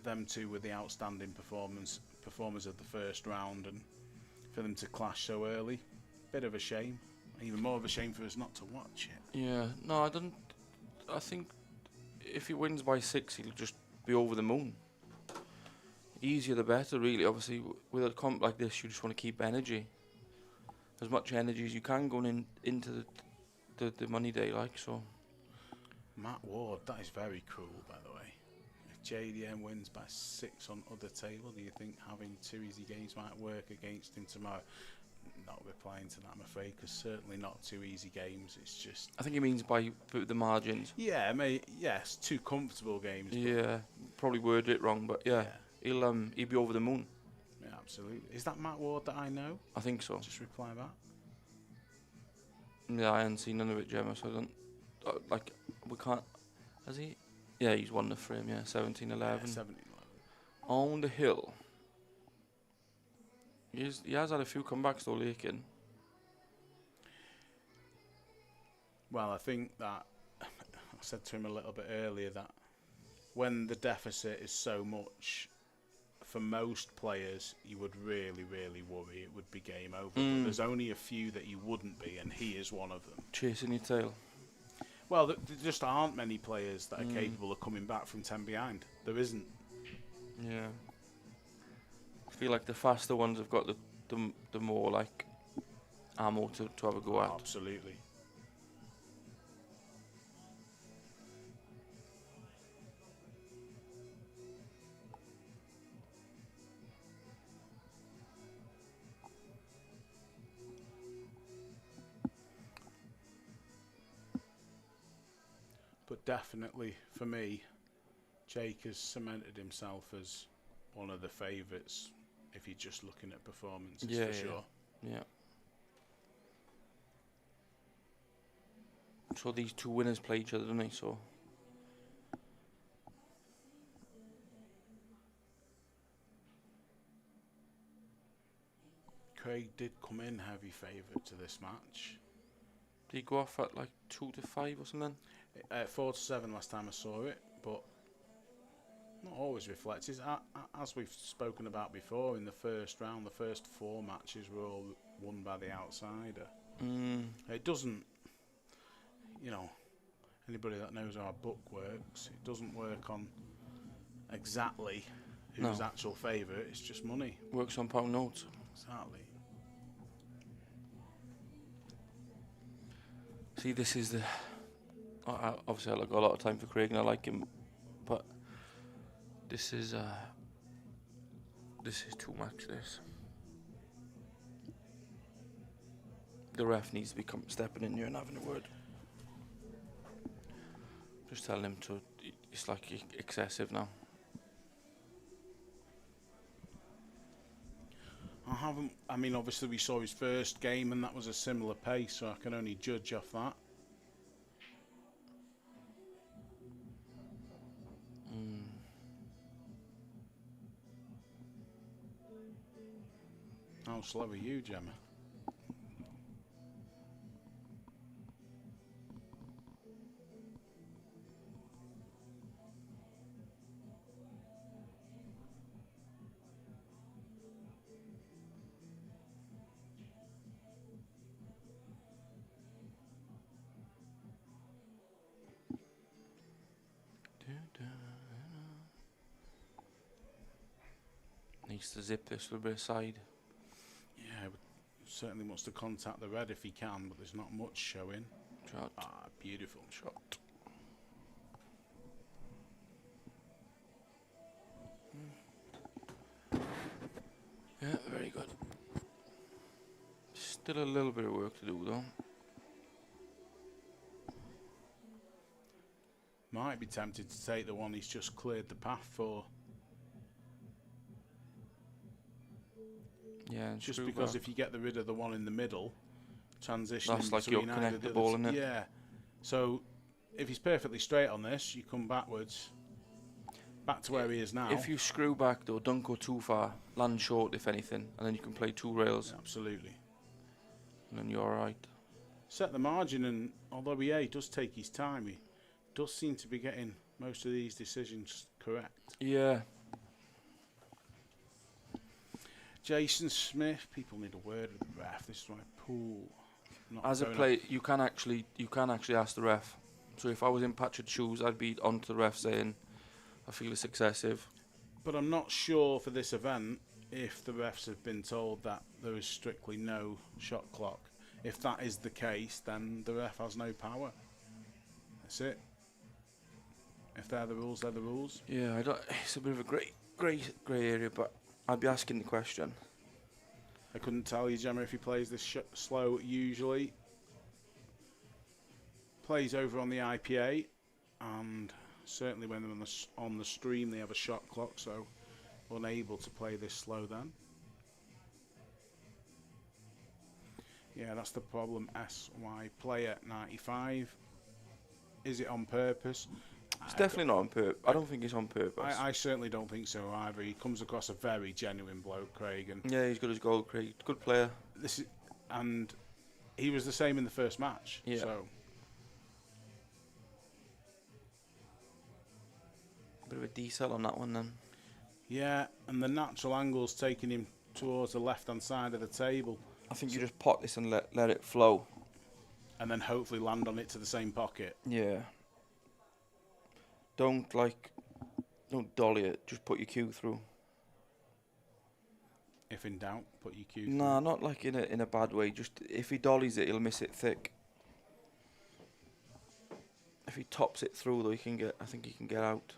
them two were the outstanding performers of the first round, and for them to clash so early, bit of a shame. Even more of a shame for us not to watch it. Yeah, no, I don't. I think if he wins by 6, he'll just be over the moon. Easier the better, really. Obviously, with a comp like this, you just want to keep energy, as much energy as you can going into the money day, like so. Matt Ward, that is very cruel, by the way. If JDM wins by 6 on other table, do you think having 2 easy games might work against him tomorrow? Not replying to that, I'm afraid, because certainly not 2 easy games. It's just... I think he means by the margins. Yeah, yes, 2 comfortable games. Yeah, probably worded it wrong, but yeah, he'll be over the moon. Yeah, absolutely. Is that Matt Ward that I know? I think so. Just reply back. Yeah, I haven't seen none of it, Gemma, so I don't... we can't... Has he? Yeah, he's won the frame, yeah, 17-11. Yeah, 17-11. On the hill. He has had a few comebacks, though, Lakin. Well, I think that... I said to him a little bit earlier that when the deficit is so much, for most players, you would really, really worry it would be game over. But there's only a few that you wouldn't be, and he is one of them. Chasing your tail. Well, there just aren't many players that are capable of coming back from 10 behind. There isn't. Yeah. I feel like the faster ones have got the more, like, ammo to have a go at. Absolutely. But definitely, for me, Jake has cemented himself as one of the favourites if you're just looking at performances, for sure. Yeah. So these 2 winners play each other, don't they? So Craig did come in heavy favourite to this match. did he go off at like 2-5 or something? 4-7 last time I saw it, but not always reflects. As we've spoken about before, in the first round, the first 4 matches were all won by the outsider. It doesn't, anybody that knows how our book works, it doesn't work on exactly who's actual favourite, it's just money. Works on pound notes. Exactly. See, this is the... obviously, I've got a lot of time for Craig and I like him, but this is too much, this. The ref needs to be stepping in here and having a word. Just telling him to... It's like excessive now. Obviously we saw his first game and that was a similar pace, so I can only judge off that. How slow are you, Gemma? Needs to zip this a little bit aside. Yeah, but certainly wants to contact the red if he can, but there's not much showing. Shot. Ah, beautiful shot. Yeah, very good. Still a little bit of work to do though. Might be tempted to take the one he's just cleared the path for. Yeah, and Just screw because back. if you get rid of the one in the middle, transition That's like between you'll either connect the other ball, innit? Yeah. So if he's perfectly straight on this, you come backwards, back to where he is now. If you screw back though, don't go too far. Land short if anything, and then you can play 2 rails, Absolutely. and then you're alright. Set the margin, and although he does take his time, he does seem to be getting most of these decisions correct. Yeah. Jason Smith, people need a word with the ref. This is my pool. Not As a going player, you can actually ask the ref. So if I was in Patchett's shoes, I'd be onto the ref saying, "I feel it's excessive." But I'm not sure for this event if the refs have been told that there is strictly no shot clock. If that is the case, then the ref has no power. That's it. If they're the rules, they're the rules. Yeah, I don't. It's a bit of a grey area, but I'd be asking the question. I couldn't tell you, Gemma, if he plays this slow usually. Plays over on the IPA, and certainly when they're on the stream they have a shot clock, so unable to play this slow then. Yeah, that's the problem. SY player 95. Is it on purpose? It's definitely not on purpose. I don't think it's on purpose. I certainly don't think so either. He comes across a very genuine bloke, Craig, and Yeah, he's got his goal, Craig. Good player. and he was the same in the first match. Yeah. So Bit of a decel on that one then. yeah, and the natural angle's taking him towards the left-hand side of the table, I think you just pot this and let it flow. and then hopefully land on it to the same pocket. Yeah. Don't dolly it. Just put your cue through. If in doubt, put your cue. Nah, not like in a bad way. Just if he dollies it, he'll miss it thick. If he tops it through, though, I think he can get out.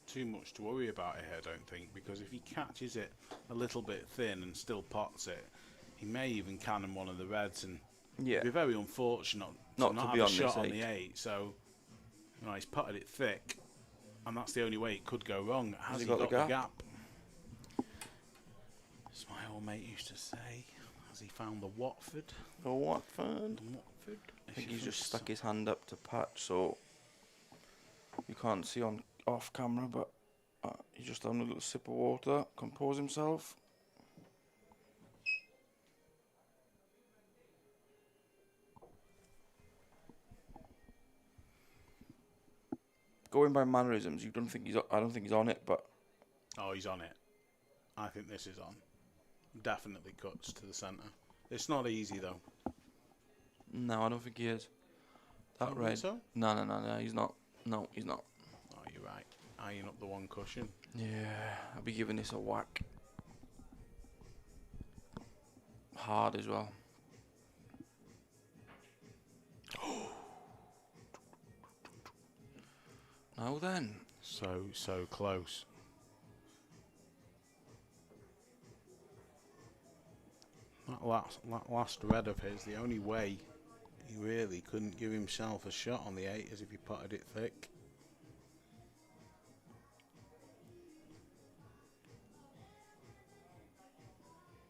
Too much to worry about here, I don't think, because if he catches it a little bit thin and still pots it, he may even cannon one of the reds, and Yeah. it'd be very unfortunate Not to to not be have on a shot this on the 8. So, he's potted it thick, and that's the only way it could go wrong. Has he got the gap? As my old mate used to say, has he found the Watford? Oh, Watford. Watford. I think he's just stuck his hand up to patch, so you can't see on off camera, but he's just having a little sip of water, compose himself. Going by mannerisms, I don't think he's on it, but Oh, he's on it. I think this is on. Definitely cuts to the centre. It's not easy though. no, I don't think he is. That Don't red. think so? No, he's not. No, he's not. Oh, you're right. Eyeing up the one cushion. Yeah, I'll be giving this a whack. Hard as well. Now then. So close. That last red of his, the only way he really couldn't give himself a shot on the 8 is if he potted it thick.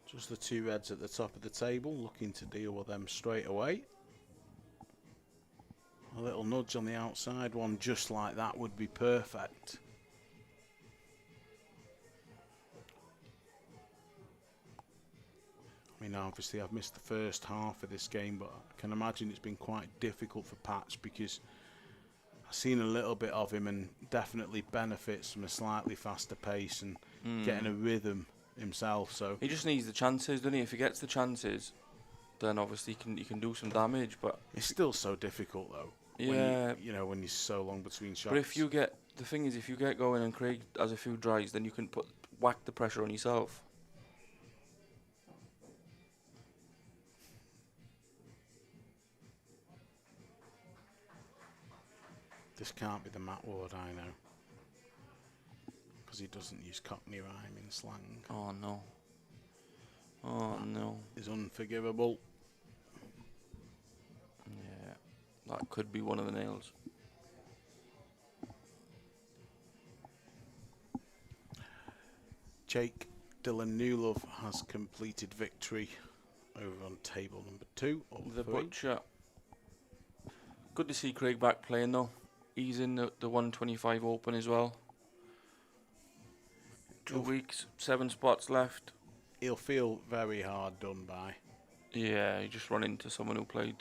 Just the 2 reds at the top of the table, looking to deal with them straight away. A little nudge on the outside one just like that would be perfect. I mean, obviously I've missed the first half of this game, but I can imagine it's been quite difficult for Patch because I've seen a little bit of him and definitely benefits from a slightly faster pace and getting a rhythm himself. So he just needs the chances, doesn't he? If he gets the chances, then obviously he can do some damage. But it's still so difficult though. Yeah, when when you're so long between shots. but if you get going and Craig has a few dries, then you can whack the pressure on yourself. This can't be the Matt Ward, I know. Because he doesn't use Cockney rhyme in slang. Oh no. Oh no. Is unforgivable. Yeah, that could be one of the nails. Jake Dylan Newlove has completed victory over on table number 2. The Butcher. Good to see Craig back playing though. He's in the 125 Open as well. 2 weeks, 7 spots left. He'll feel very hard done by. Yeah, he just run into someone who played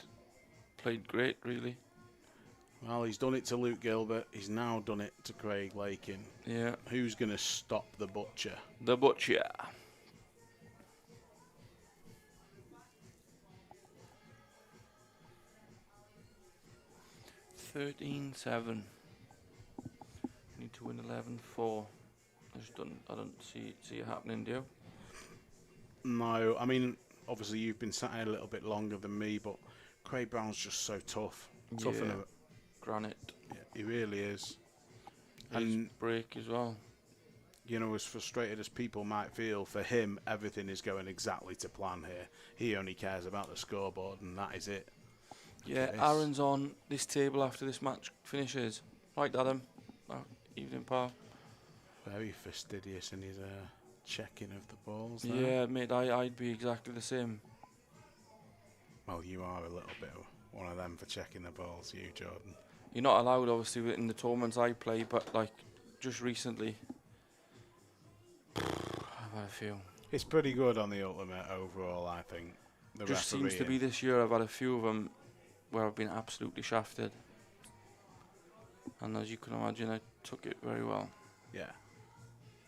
great, really. Well, he's done it to Luke Gilbert. He's now done it to Craig Lakin. Yeah. Who's going to stop the Butcher? The Butcher. $13-7. Need to win 11-4. I don't see it happening, do you? No, I mean, obviously you've been sat here a little bit longer than me, but Craig Brown's just so tough. Tough Yeah. and Granite. yeah, he really is. His And break as well. as frustrated as people might feel, for him, everything is going exactly to plan here. He only cares about the scoreboard, and that is it. Yeah, Okay, Aaron's on this table after this match finishes. Right, Adam? Evening, pal. Very fastidious in his checking of the balls there. Yeah, mate, I'd be exactly the same. Well, you are a little bit of one of them for checking the balls, you, Jordan. You're not allowed, obviously, in the tournaments I play, but, like, just recently, I've had a few. It's pretty good on the Ultimate overall, I think. The Just seems to be this year I've had a few of them where I've been absolutely shafted. And as you can imagine, I took it very well. Yeah.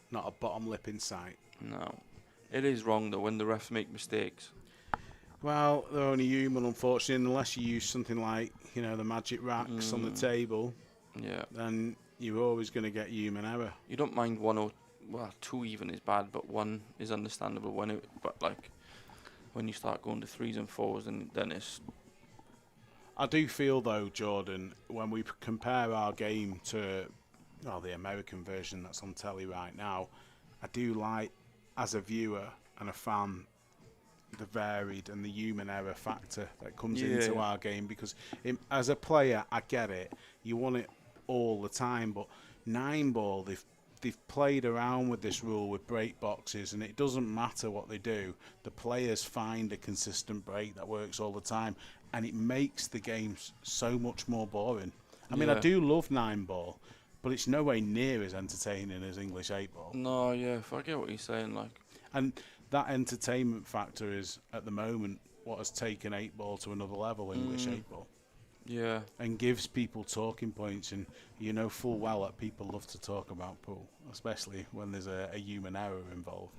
Not a bottom lip in sight. No. It is wrong, though, when the refs make mistakes. Well, they're only human, unfortunately, unless you use something like, the magic racks on the table, Yeah. then you're always going to get human error. You don't mind 1 or... Well, 2 even is bad, but 1 is understandable. But, like, when you start going to 3s and 4s, then it's... I do feel, though, Jordan, when we compare our game to the American version that's on telly right now, I do like, as a viewer and a fan, the varied and the human error factor that comes into our game, because as a player, I get it. You want it all the time, but 9-ball, they've played around with this rule with break boxes, and it doesn't matter what they do. The players find a consistent break that works all the time, and it makes the game so much more boring. I mean, I do love 9-ball, but it's nowhere near as entertaining as English 8-ball. No, yeah, I get what you're saying, like. And that entertainment factor is, at the moment, what has taken 8-ball to another level, English 8-ball. Yeah. And gives people talking points, and you know full well that people love to talk about pool, especially when there's a human error involved.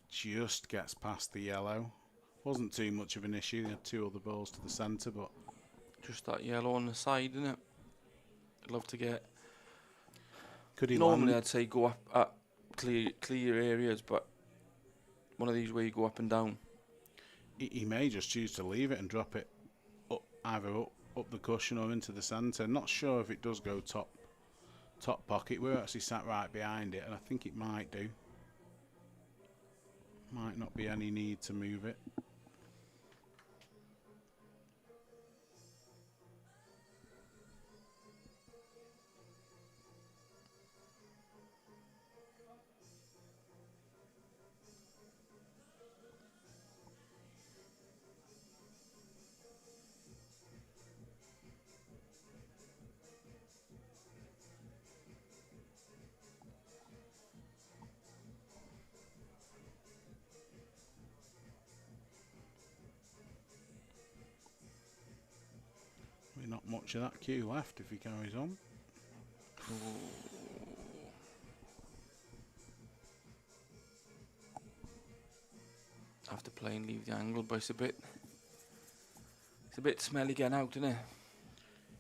Just gets past the yellow. Wasn't too much of an issue. They had 2 other balls to the centre, but Just that yellow on the side, isn't it? I'd love to get... could he Normally land? I'd say go up at clear areas, but one of these where you go up and down. He may just choose to leave it and drop it up, either up up the cushion or into the centre. Not sure if it does go top pocket. We're actually sat right behind it, and I think it might do. Might not be any need to move it. Not much of that cue left if he carries on. Have to play and leave the angle, but it's a bit smelly getting out, isn't it?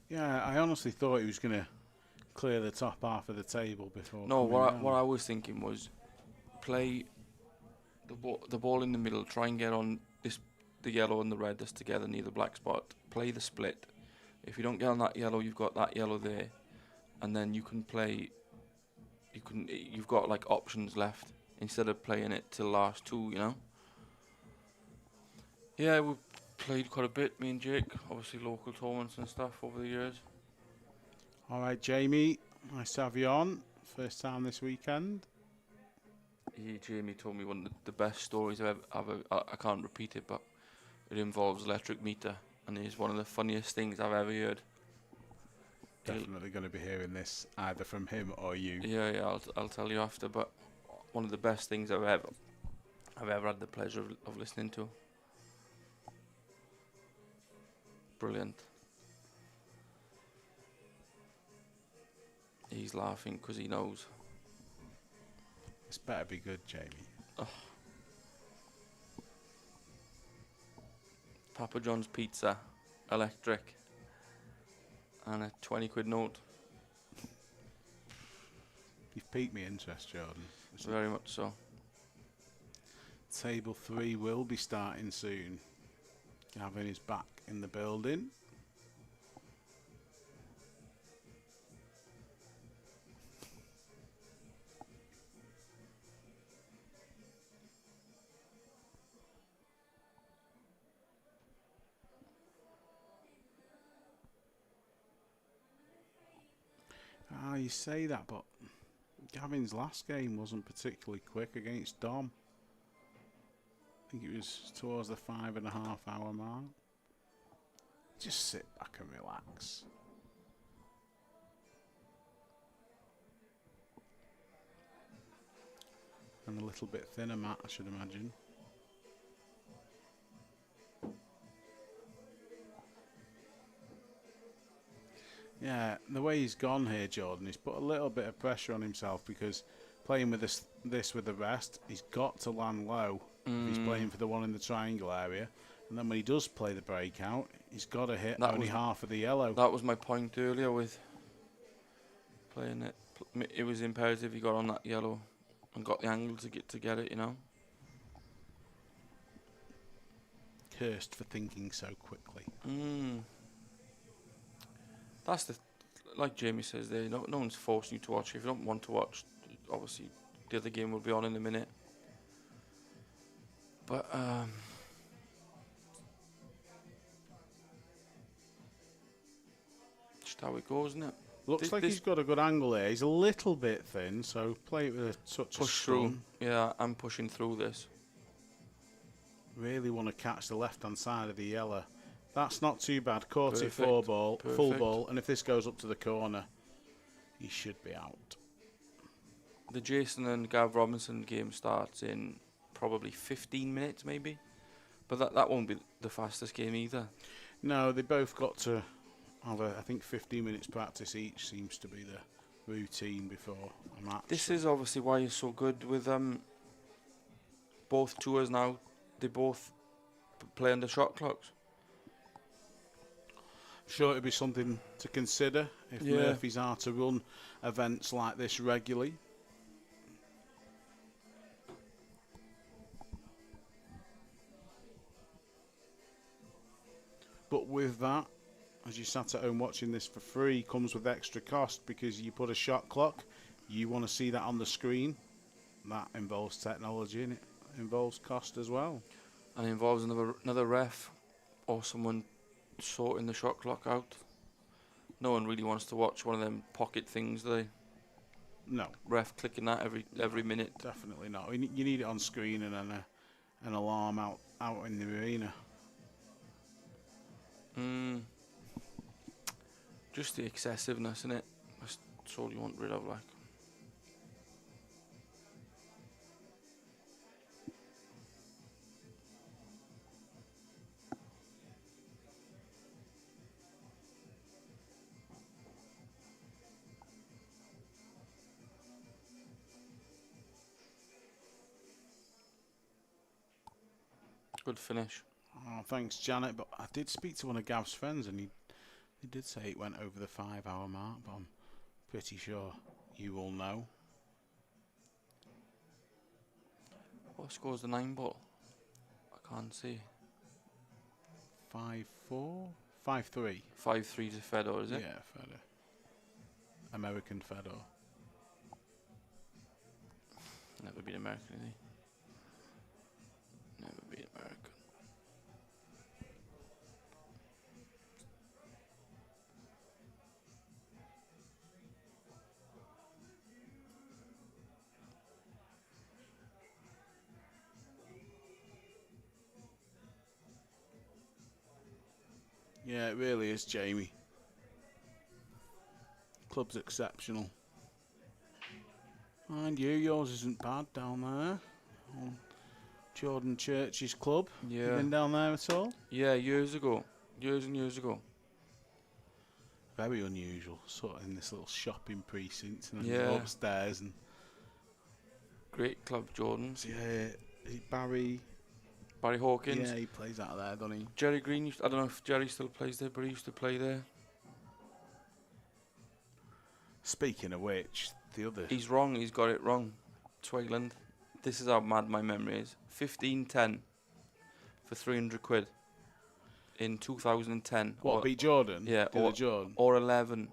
Yeah, I honestly thought he was going to clear the top half of the table before. No, coming what I down. was thinking was play the ball in the middle, try and get on the yellow and the red that's together near the black spot. Play the split. If you don't get on that yellow, you've got that yellow there, and then you can play. You've got like options left instead of playing it till last two. You know. Yeah, we played quite a bit, me and Jake. Obviously, local tournaments and stuff over the years. All right, Jamie, nice to have you on. First time this weekend. Jamie told me one of the best stories I've ever. I can't repeat it, but it involves electric meter, and it's one of the funniest things I've ever heard. Definitely going to be hearing this either from him or you. Yeah, I'll tell you after. But one of the best things I've ever had the pleasure of listening to. Brilliant. He's laughing because he knows. This better be good, Jamie. Oh. Papa John's pizza, electric, and a 20 quid note. You've piqued me interest, Jordan. Very much so. Table 3 will be starting soon. Gavin is back in the building. You say that, but Gavin's last game wasn't particularly quick against Dom. I think it was towards the 5.5 hour mark. Just sit back and relax. And a little bit thinner mat, I should imagine. Yeah, the way he's gone here, Jordan, he's put a little bit of pressure on himself because playing with this with the rest, he's got to land low. If he's playing for the one in the triangle area. And then when he does play the breakout, he's got to hit only half of the yellow. That was my point earlier with playing it. It was imperative he got on that yellow and got the angle to get it, you know. Cursed for thinking so quickly. That's like Jamie says there, no one's forcing you to watch. If you don't want to watch, obviously the other game will be on in a minute. But just how it goes, isn't it? Looks like he's got a good angle there. He's a little bit thin, so play it with a touch of push through. stun. Yeah, I'm pushing through this. Really want to catch the left-hand side of the yellow. That's not too bad. Caught it Perfect. full ball, Perfect. and if this goes up to the corner, he should be out. The Jason and Gav Robinson game starts in probably 15 minutes, maybe. But that won't be the fastest game either. No, they both got to have I think 15 minutes practice each seems to be the routine before a match. This is obviously why you're so good with both tours now. They both play under shot clocks. Sure, it'd be something to consider if Murphys are to run events like this regularly. But with that, as you sat at home watching this for free, comes with extra cost because you put a shot clock. You want to see that on the screen. That involves technology and it involves cost as well. And it involves another ref or someone sorting the shot clock out. No one really wants to watch one of them pocket things, do they? No, Ref clicking that every minute. definitely not. You need it on screen and then an alarm out in the arena. Just the excessiveness, innit? That's all you want rid of, like. Good finish. Oh, thanks, Janet. But I did speak to one of Gav's friends, and he did say it went over the 5-hour mark. But I'm pretty sure you all know. What scores the 9 ball? I can't see. 5-4, 5-3. 5-3 to Fedor, is it? Yeah, Fedor. American Fedor. Never been American, is he? Never been American. Yeah, it really is, Jamie. Club's exceptional. Mind you, yours isn't bad down there. On Jordan Church's club. You Yeah. been down there at all? Yeah, years ago. Years and years ago. Very unusual, sort of in this little shopping precinct and then Yeah. upstairs and Great club, Jordan's. yeah, is it Barry? Barry Hawkins. Yeah, he plays out there, doesn't he? Jerry Green, I don't know if Jerry still plays there, but he used to play there. Speaking of which, the other He's wrong, he's got it wrong. Twigland. This is how mad my memory is. 15-10 for 300 quid in 2010. what beat Jordan? Yeah, The other Jordan. or 11.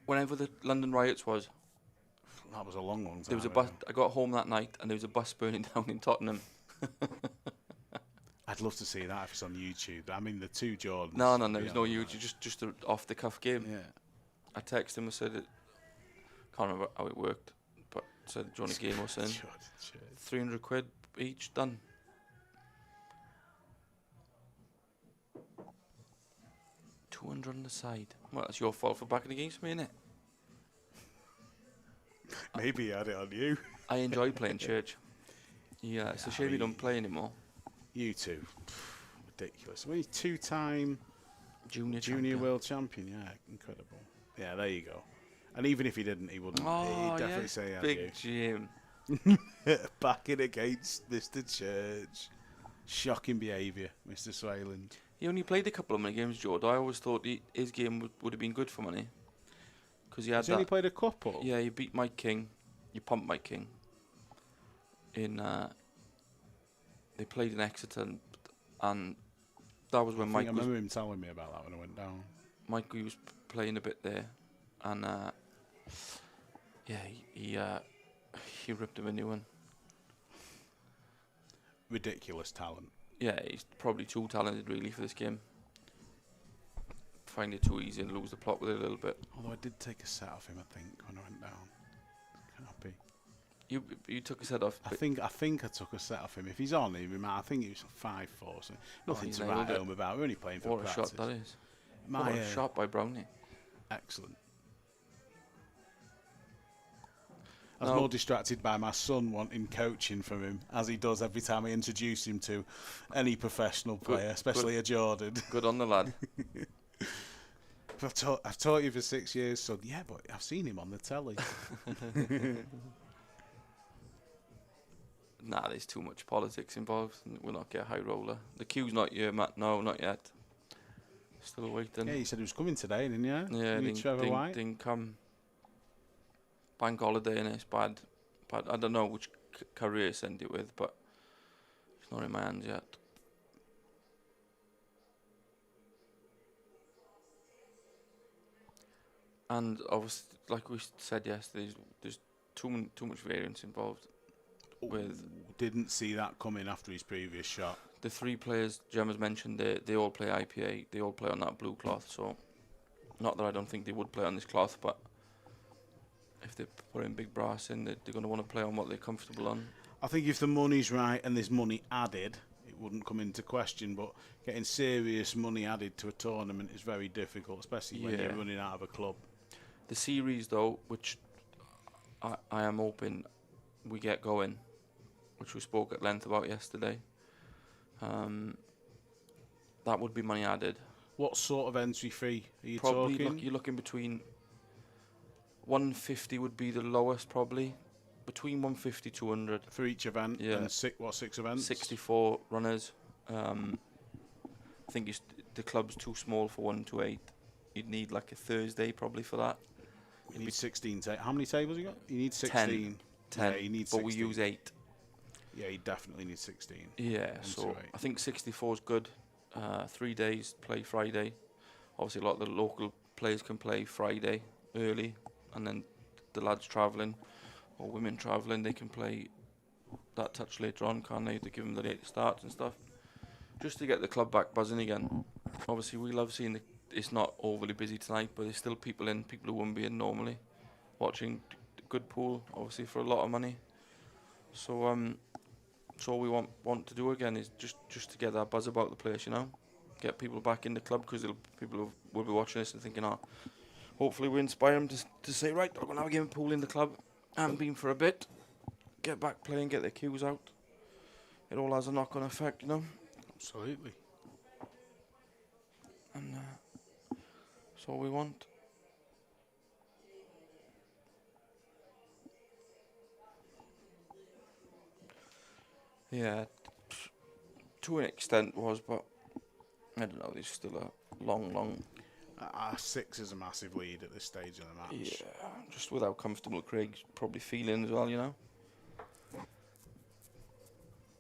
Whenever the London riots was, That was a long time. there was a bus. I got home that night and there was a bus burning down in Tottenham. I'd love to see that if it's on YouTube. I mean, the two Jordans. No, there Yeah, was no YouTube, just an off the cuff game. Yeah. I texted him and said it. Can't remember how it worked, but said do you want a game or something. Jordan Church. 300 quid each, done. £200 on the side. Well, that's your fault for backing against me, innit? Maybe he had it on you. I enjoy playing church. Yeah, it's a shame you don't play anymore. You two. Ridiculous. Well, he's two-time Junior junior champion. world champion. Yeah, incredible. Yeah, there you go. And even if he didn't, he wouldn't. Oh, He'd definitely yeah. say he had Big Jim. you. Backing against Mr. Church. Shocking behaviour, Mr. Swayland. He only played a couple of money games, George. I always thought his game would have been good for money. Because he had Has he only that. played a couple? Yeah, you beat Mike King. You pumped Mike King. They played in Exeter, and that was when I Mike remember him telling me about that when I went down. Mike was playing a bit there, and yeah, he ripped him a new one. Ridiculous talent. Yeah, he's probably too talented really for this game. Find it too easy and lose the plot with it a little bit. Although I did take a set off him, I think, when I went down. Happy. You took his head off. I but think I took a set off him. If he's on, I think he was 5-4. So nothing he's to nailed write it. home about. We're only playing for what a practice. shot that is! My, What a shot by Brownie. Excellent. I was No. more distracted by my son wanting coaching from him, as he does every time I introduce him to any professional player, especially a Jordan. Good on the lad. I've taught you for 6 years, son. Yeah, but I've seen him on the telly. Nah, there's too much politics involved. We'll not get a high roller. The queue's not here, Matt. No, not yet. Still waiting. Yeah, you said he was coming today, didn't you? Yeah, You Trevor White. didn't come. Bank holiday and it's bad. I don't know which career he sent it with, but it's not in my hands yet. And obviously, like we said yesterday, there's too much variance involved. With Didn't see that coming after his previous shot. the 3 players Gemma's mentioned, they all play IPA. They all play on that blue cloth. So, not that I don't think they would play on this cloth, but if they're putting big brass in, they're going to want to play on what they're comfortable on. I think if the money's right and there's money added, it wouldn't come into question. But getting serious money added to a tournament is very difficult, especially when you're running out of a club. The series, though, which I am hoping we get going, which we spoke at length about yesterday, that would be money added. What sort of entry fee are you Probably talking? you're looking between 150 would be the lowest, probably between 150 200 for each event? Yeah. And 6 events? 64 runners. I think the club's too small for 1 to 8. You'd need like a Thursday probably for that. You need 16 How many tables you got? You need 16. 10. Yeah, you need 16. But we use 8. Yeah, you definitely need 16. Yeah, so I think 64 is good. 3 days, play Friday. Obviously, a lot of the local players can play Friday early, and then the lads travelling or women travelling, they can play that touch later on, can't they? To give them the late starts and stuff, just to get the club back buzzing again. Obviously, we love seeing it's not overly busy tonight, but there's still people who wouldn't be in normally, watching good pool, obviously for a lot of money. So so all we want to do again is just to get that buzz about the place, you know, get people back in the club, because people will be watching this and thinking, hopefully we inspire them to say, right, we're going to have a game of pool in the club, and been for a bit, get back playing, get their cues out. It all has a knock-on effect, you know. Absolutely. And that's all we want. Yeah, to an extent was, but I don't know, there's still a long... 6 is a massive lead at this stage of the match. Yeah, just with how comfortable Craig's probably feeling as well, you know.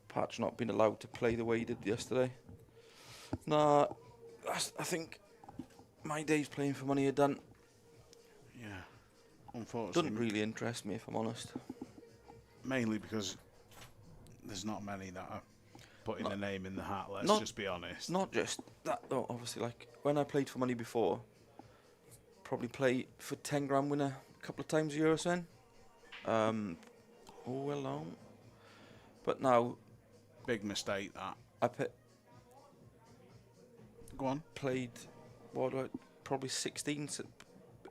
Patch not being allowed to play the way he did yesterday. Nah, I think my days playing for money are done. Yeah, unfortunately. Doesn't really interest me, if I'm honest. Mainly because there's not many that are putting a name in the hat, let's just be honest. Not just that though, obviously, like when I played for money before, probably play for 10 grand winner a couple of times a year or so. But now... Big mistake that. I Go on. played, probably 16,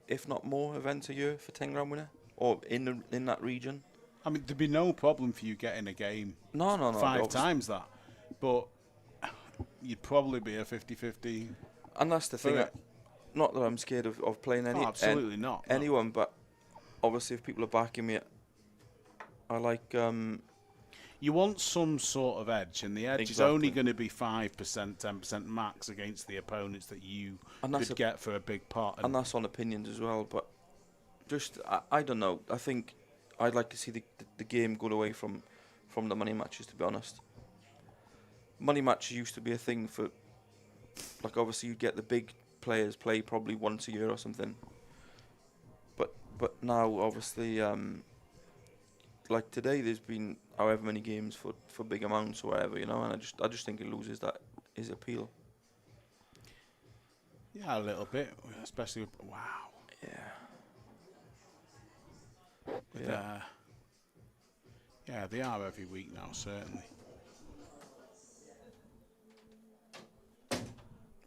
if not more, events a year for 10 grand winner, or in that region. I mean, there'd be no problem for you getting a game No. 5 times that. But you'd probably be a 50-50. And that's the thing. Not that I'm scared of playing absolutely not. Anyone, but obviously if people are backing me, I like... you want some sort of edge, and the edge is only going to be 5%, 10% max against the opponents that you could get for a big pot. And that's on opinions as well, but just, I don't know. I think I'd like to see the game go away from the money matches, to be honest. Money matches used to be a thing for, like, obviously you'd get the big players play probably once a year or something. But now, obviously, like today, there's been however many games for big amounts or whatever, you know, and I just think it loses his appeal. Yeah, a little bit, especially with, wow. Yeah. Yeah, they are every week now, certainly.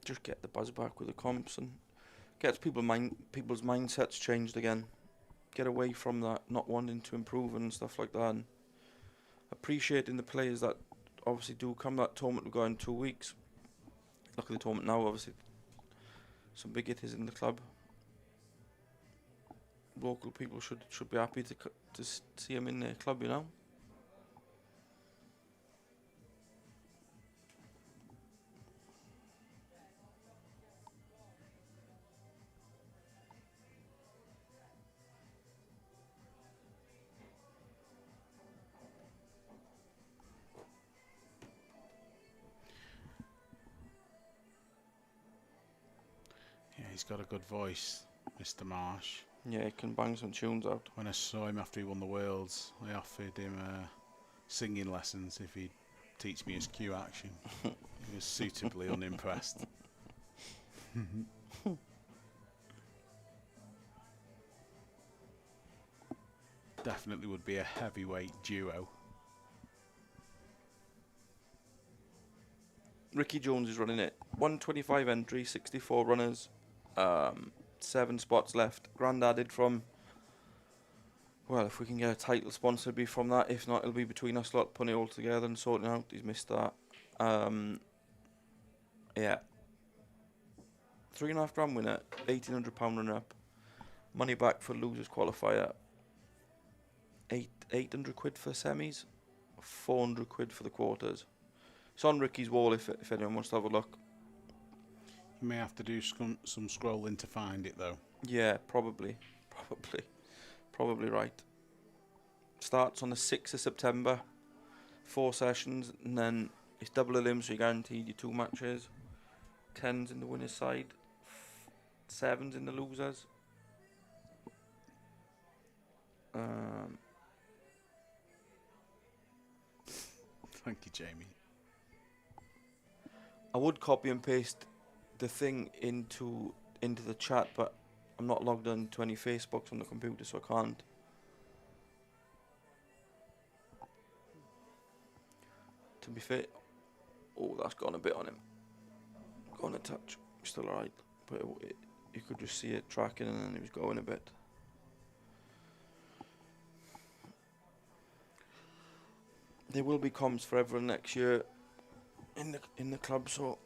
Just get the buzz back with the comps and gets people's mindsets changed again. Get away from that not wanting to improve and stuff like that, and appreciating the players that obviously do come. That tournament will go in 2 weeks. Look at the tournament now, obviously some big hitters in the club. Local people should be happy to see them in their club, you know. Yeah, he's got a good voice, Mr. Marsh. Yeah, he can bang some tunes out. When I saw him after he won the Worlds, I offered him singing lessons if he'd teach me his cue action. He was suitably unimpressed. Definitely would be a heavyweight duo. Ricky Jones is running it. 125 entry, 64 runners, 7 spots left. Grandad from, well, if we can get a title sponsor, it'll be from that. If not, it'll be between us lot, putting it all together and sorting out. He's missed that. Yeah. £3.5 winner, £1,800 runner up. Money back for losers qualifier. 800 quid for semis, 400 quid for the quarters. It's on Ricky's wall if anyone wants to have a look. You may have to do some scrolling to find it though. Yeah, probably right. Starts on the 6th of September, 4 sessions, and then it's double elims, so you're guaranteed your 2 matches. 10s in the winner's side, 7s in the losers. Thank you, Jamie. I would copy and paste the thing into the chat, but I'm not logged on to any Facebooks on the computer, so I can't. To be fair, oh, that's gone a bit on him. Gone a touch. Still alright, but you could just see it tracking, and then he was going a bit. There will be comms for everyone next year in the club, so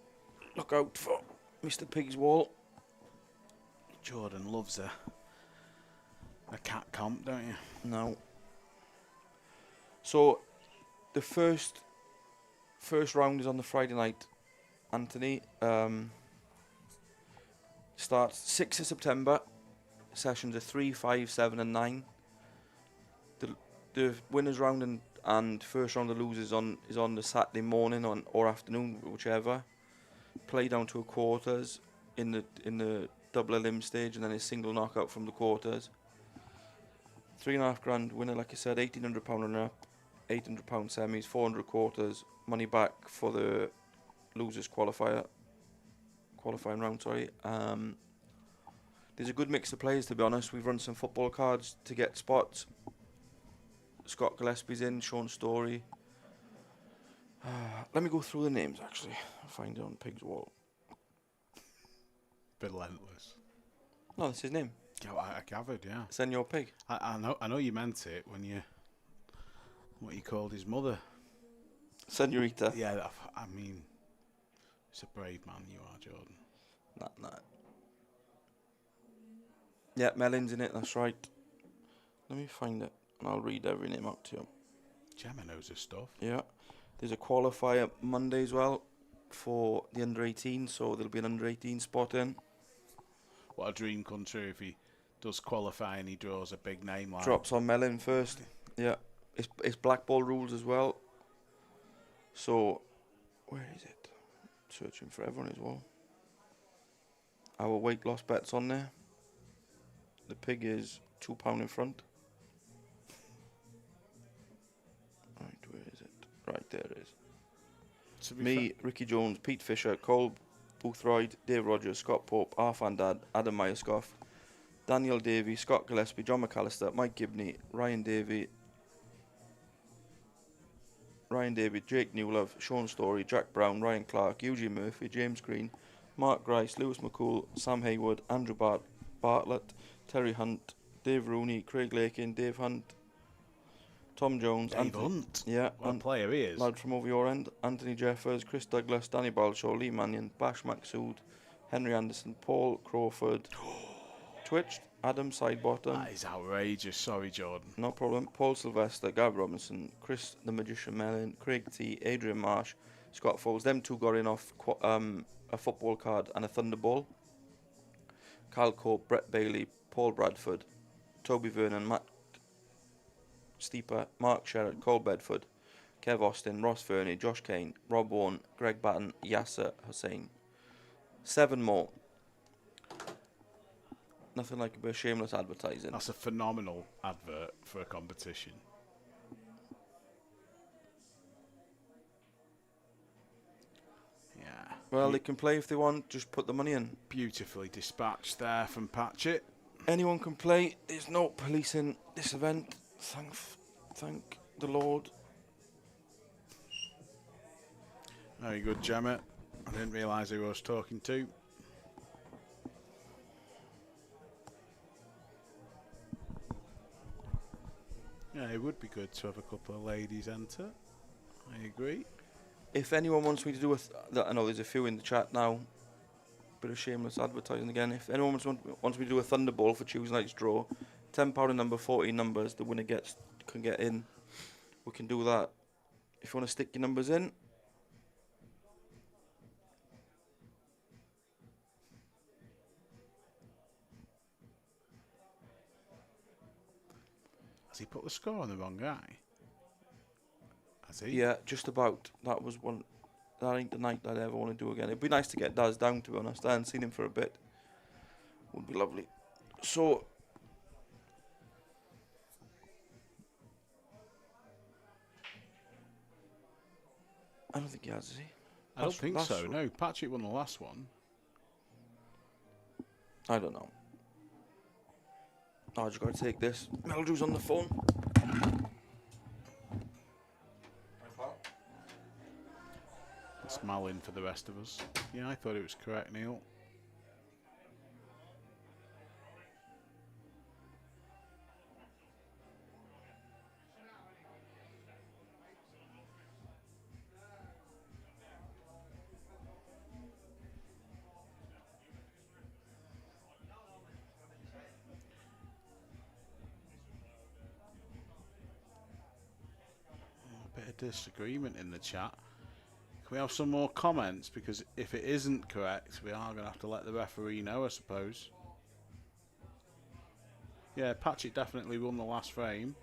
look out for Mr. Pig's wall. Jordan loves a cat comp, don't you? No. So the first round is on the Friday night. Anthony starts 6th of September. Sessions are 3, 5, 7 and 9. The winners round and first round of losers is on the Saturday morning or afternoon, whichever. Play down to a quarters in the double elim stage, and then a single knockout from the quarters. £3.5 winner, like I said, £1,800 runner up, £800 semis, 400 quarters, money back for the losers qualifying round. Sorry. There's a good mix of players, to be honest. We've run some football cards to get spots. Scott Gillespie's in, Sean Story. Let me go through the names, actually. I'll find it on Pig's wall. Bit relentless. No, that's his name. Yeah, I gathered, yeah. Senor Pig. I know you meant it when what you called his mother. Senorita. Yeah, I mean, it's a brave man you are, Jordan. Nah. Yeah, Mellin's in it, that's right. Let me find it, and I'll read every name out to you. Gemma knows his stuff. Yeah. There's a qualifier Monday as well for the under-18, so there'll be an under-18 spot in. What a dream come true if he does qualify and he draws a big name like. Drops on Mellin first. Yeah. It's Blackball rules as well. So, where is it? Searching for everyone as well. Our weight loss bet's on there. The Pig is £2 in front. Right, where is it? Right, there it is. Me, Ricky Jones, Pete Fisher, Cole Boothroyd, Dave Rogers, Scott Pope, Arfan Dad, Adam Myerscough, Daniel Davey, Scott Gillespie, John McAllister, Mike Gibney, Ryan Davey, Jake Newlove, Sean Story, Jack Brown, Ryan Clark, Eugene Murphy, James Green, Mark Grice, Lewis McCool, Sam Haywood, Andrew Bartlett, Terry Hunt, Dave Rooney, Craig Lakin, Dave Hunt, Tom Jones, Dave Hunt. Yeah, what a player he is. Lad from over your end, Anthony Jeffers, Chris Douglas, Danny Balshaw, Lee Mannion, Bash Maxoud, Henry Anderson, Paul Crawford, Twitched, Adam Sidebottom. That is outrageous. Sorry, Jordan. No problem. Paul Sylvester, Gav Robinson, Chris the Magician Mellon, Craig T, Adrian Marsh, Scott Foles. Them two got in off a football card and a Thunderball. Carl Cope, Brett Bailey, Paul Bradford, Toby Vernon, Matt Steeper, Mark Sherrod, Cole Bedford, Kev Austin, Ross Verney, Josh Kane, Rob Warren, Greg Batten, Yasser Hussain. 7 more. Nothing like a bit of shameless advertising. That's a phenomenal advert for a competition. Yeah. Well, they can play if they want. Just put the money in. Beautifully dispatched there from Patchett. Anyone can play. There's no policing this event. Thank the Lord. Very good, Gemma. I didn't realise who I was talking to. Yeah, it would be good to have a couple of ladies enter. I agree. If anyone wants me to do I know there's a few in the chat now. Bit of shameless advertising again. If anyone wants me to do a Thunderball for Tuesday night's draw, £10 a number, 14 numbers. The winner can get in. We can do that. If you want to stick your numbers in. Has he put the score on the wrong guy? Has he? Yeah, just about. That was one. That ain't the night I'd ever want to do again. It'd be nice to get Daz down, to be honest. I hadn't seen him for a bit. Would be lovely. So, I don't think he has, is he? I don't think so, no. Patchett won the last one. I don't know. I just got to take this. Meldrew's on the phone. That's Malin for the rest of us. Yeah, I thought it was correct, Neil. A bit of disagreement in the chat. Can we have some more comments? Because if it isn't correct, we are going to have to let the referee know, I suppose. Yeah, Patchett definitely won the last frame.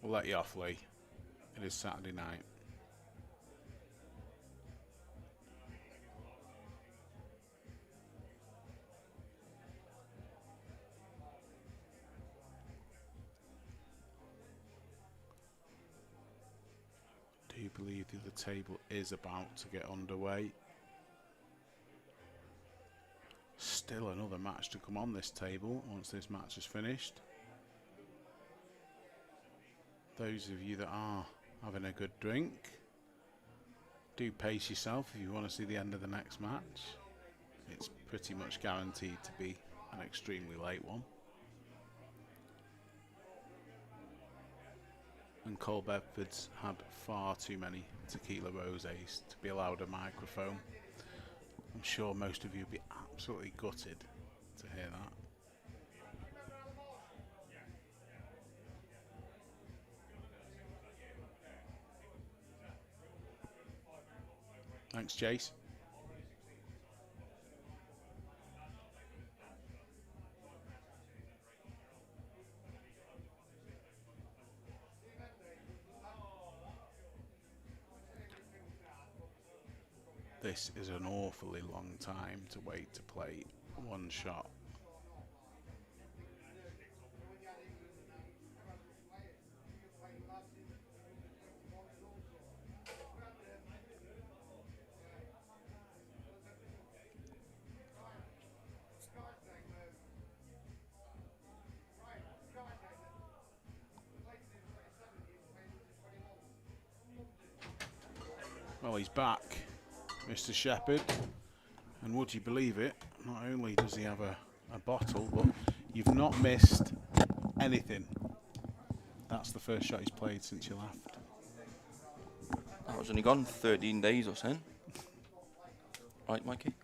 We'll let you off, Lee. It is Saturday night. Do you believe the other table is about to get underway? Still another match to come on this table once this match is finished. Those of you that are having a good drink, do pace yourself if you want to see the end of the next match. It's pretty much guaranteed to be an extremely late one. And Cole Bedford's had far too many tequila rosés to be allowed a microphone. I'm sure most of you would be absolutely gutted to hear that. Thanks, Jace. This is an awfully long time to wait to play one shot. Well, he's back, Mr. Shepherd, and would you believe it, not only does he have a bottle, but you've not missed anything. That's the first shot he's played since you left. I was only gone 13 days or so. Right, Mikey?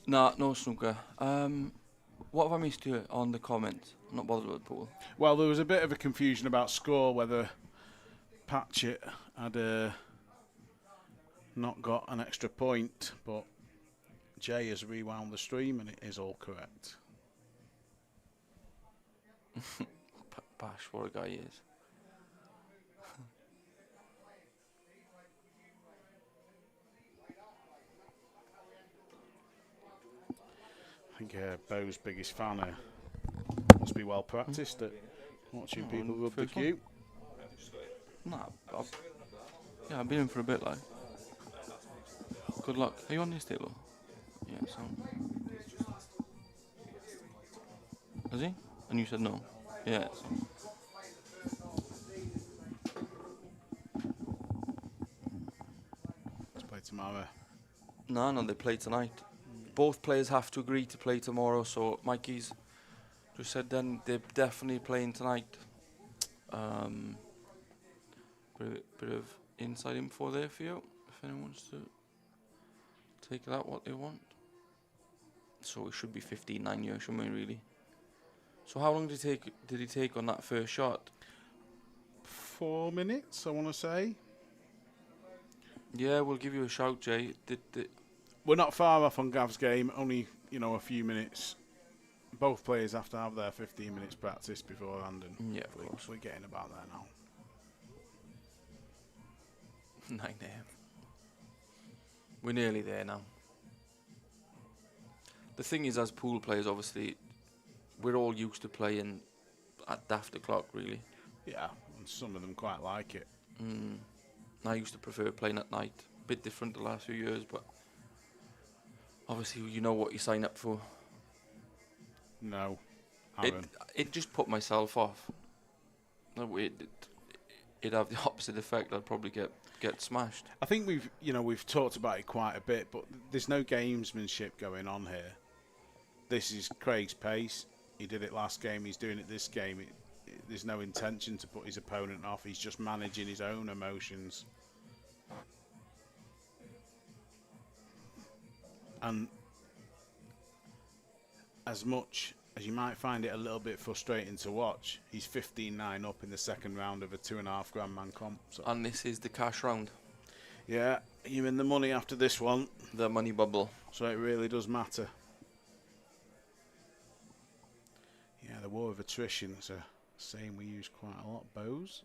Nah, no snooker. What have I missed here on the comments? I'm not bothered with the pool. Well, there was a bit of a confusion about score, whether Patchett had not got an extra point, but Jay has rewound the stream and it is all correct. Bash, what a guy he is. I think Bo's biggest fan must be well practiced at watching people rub the first one. cue. Nah, yeah, I've been in for a bit, like. Good luck. Are you on this table? Yeah, so. Is he? And you said no? Yeah. So. Let's play tomorrow. No, they play tonight. Both players have to agree to play tomorrow, so Mikey's just said then they're definitely playing tonight. Bit of inside info there for you, if anyone wants to take that what they want. So it should be 15-9 here, shouldn't we, really? So how long did he take on that first shot? 4 minutes, I want to say. Yeah, we'll give you a shout, Jay. We're not far off on Gav's game, only, a few minutes. Both players have to have their 15 minutes practice beforehand, and Yeah, of course. we're getting about there now. 9 a.m. We're nearly there now. The thing is, as pool players, obviously, we're all used to playing at daft o'clock, really. Yeah, and some of them quite like it. I used to prefer playing at night. Bit different the last few years, but obviously you know what you sign up for. No, Aaron. It just put myself off. No, it'd have the opposite effect. I'd probably get smashed. I think we've talked about it quite a bit, but there's no gamesmanship going on here. This is Craig's pace. He did it last game. He's doing it this game. There's no intention to put his opponent off. He's just managing his own emotions. And as much as you might find it a little bit frustrating to watch, he's 15-9 up in the second round of a 2.5 grand man comp. So. And this is the cash round. Yeah, you're in the money after this one. The money bubble. So it really does matter. Yeah, the war of attrition is a saying we use quite a lot. Bows.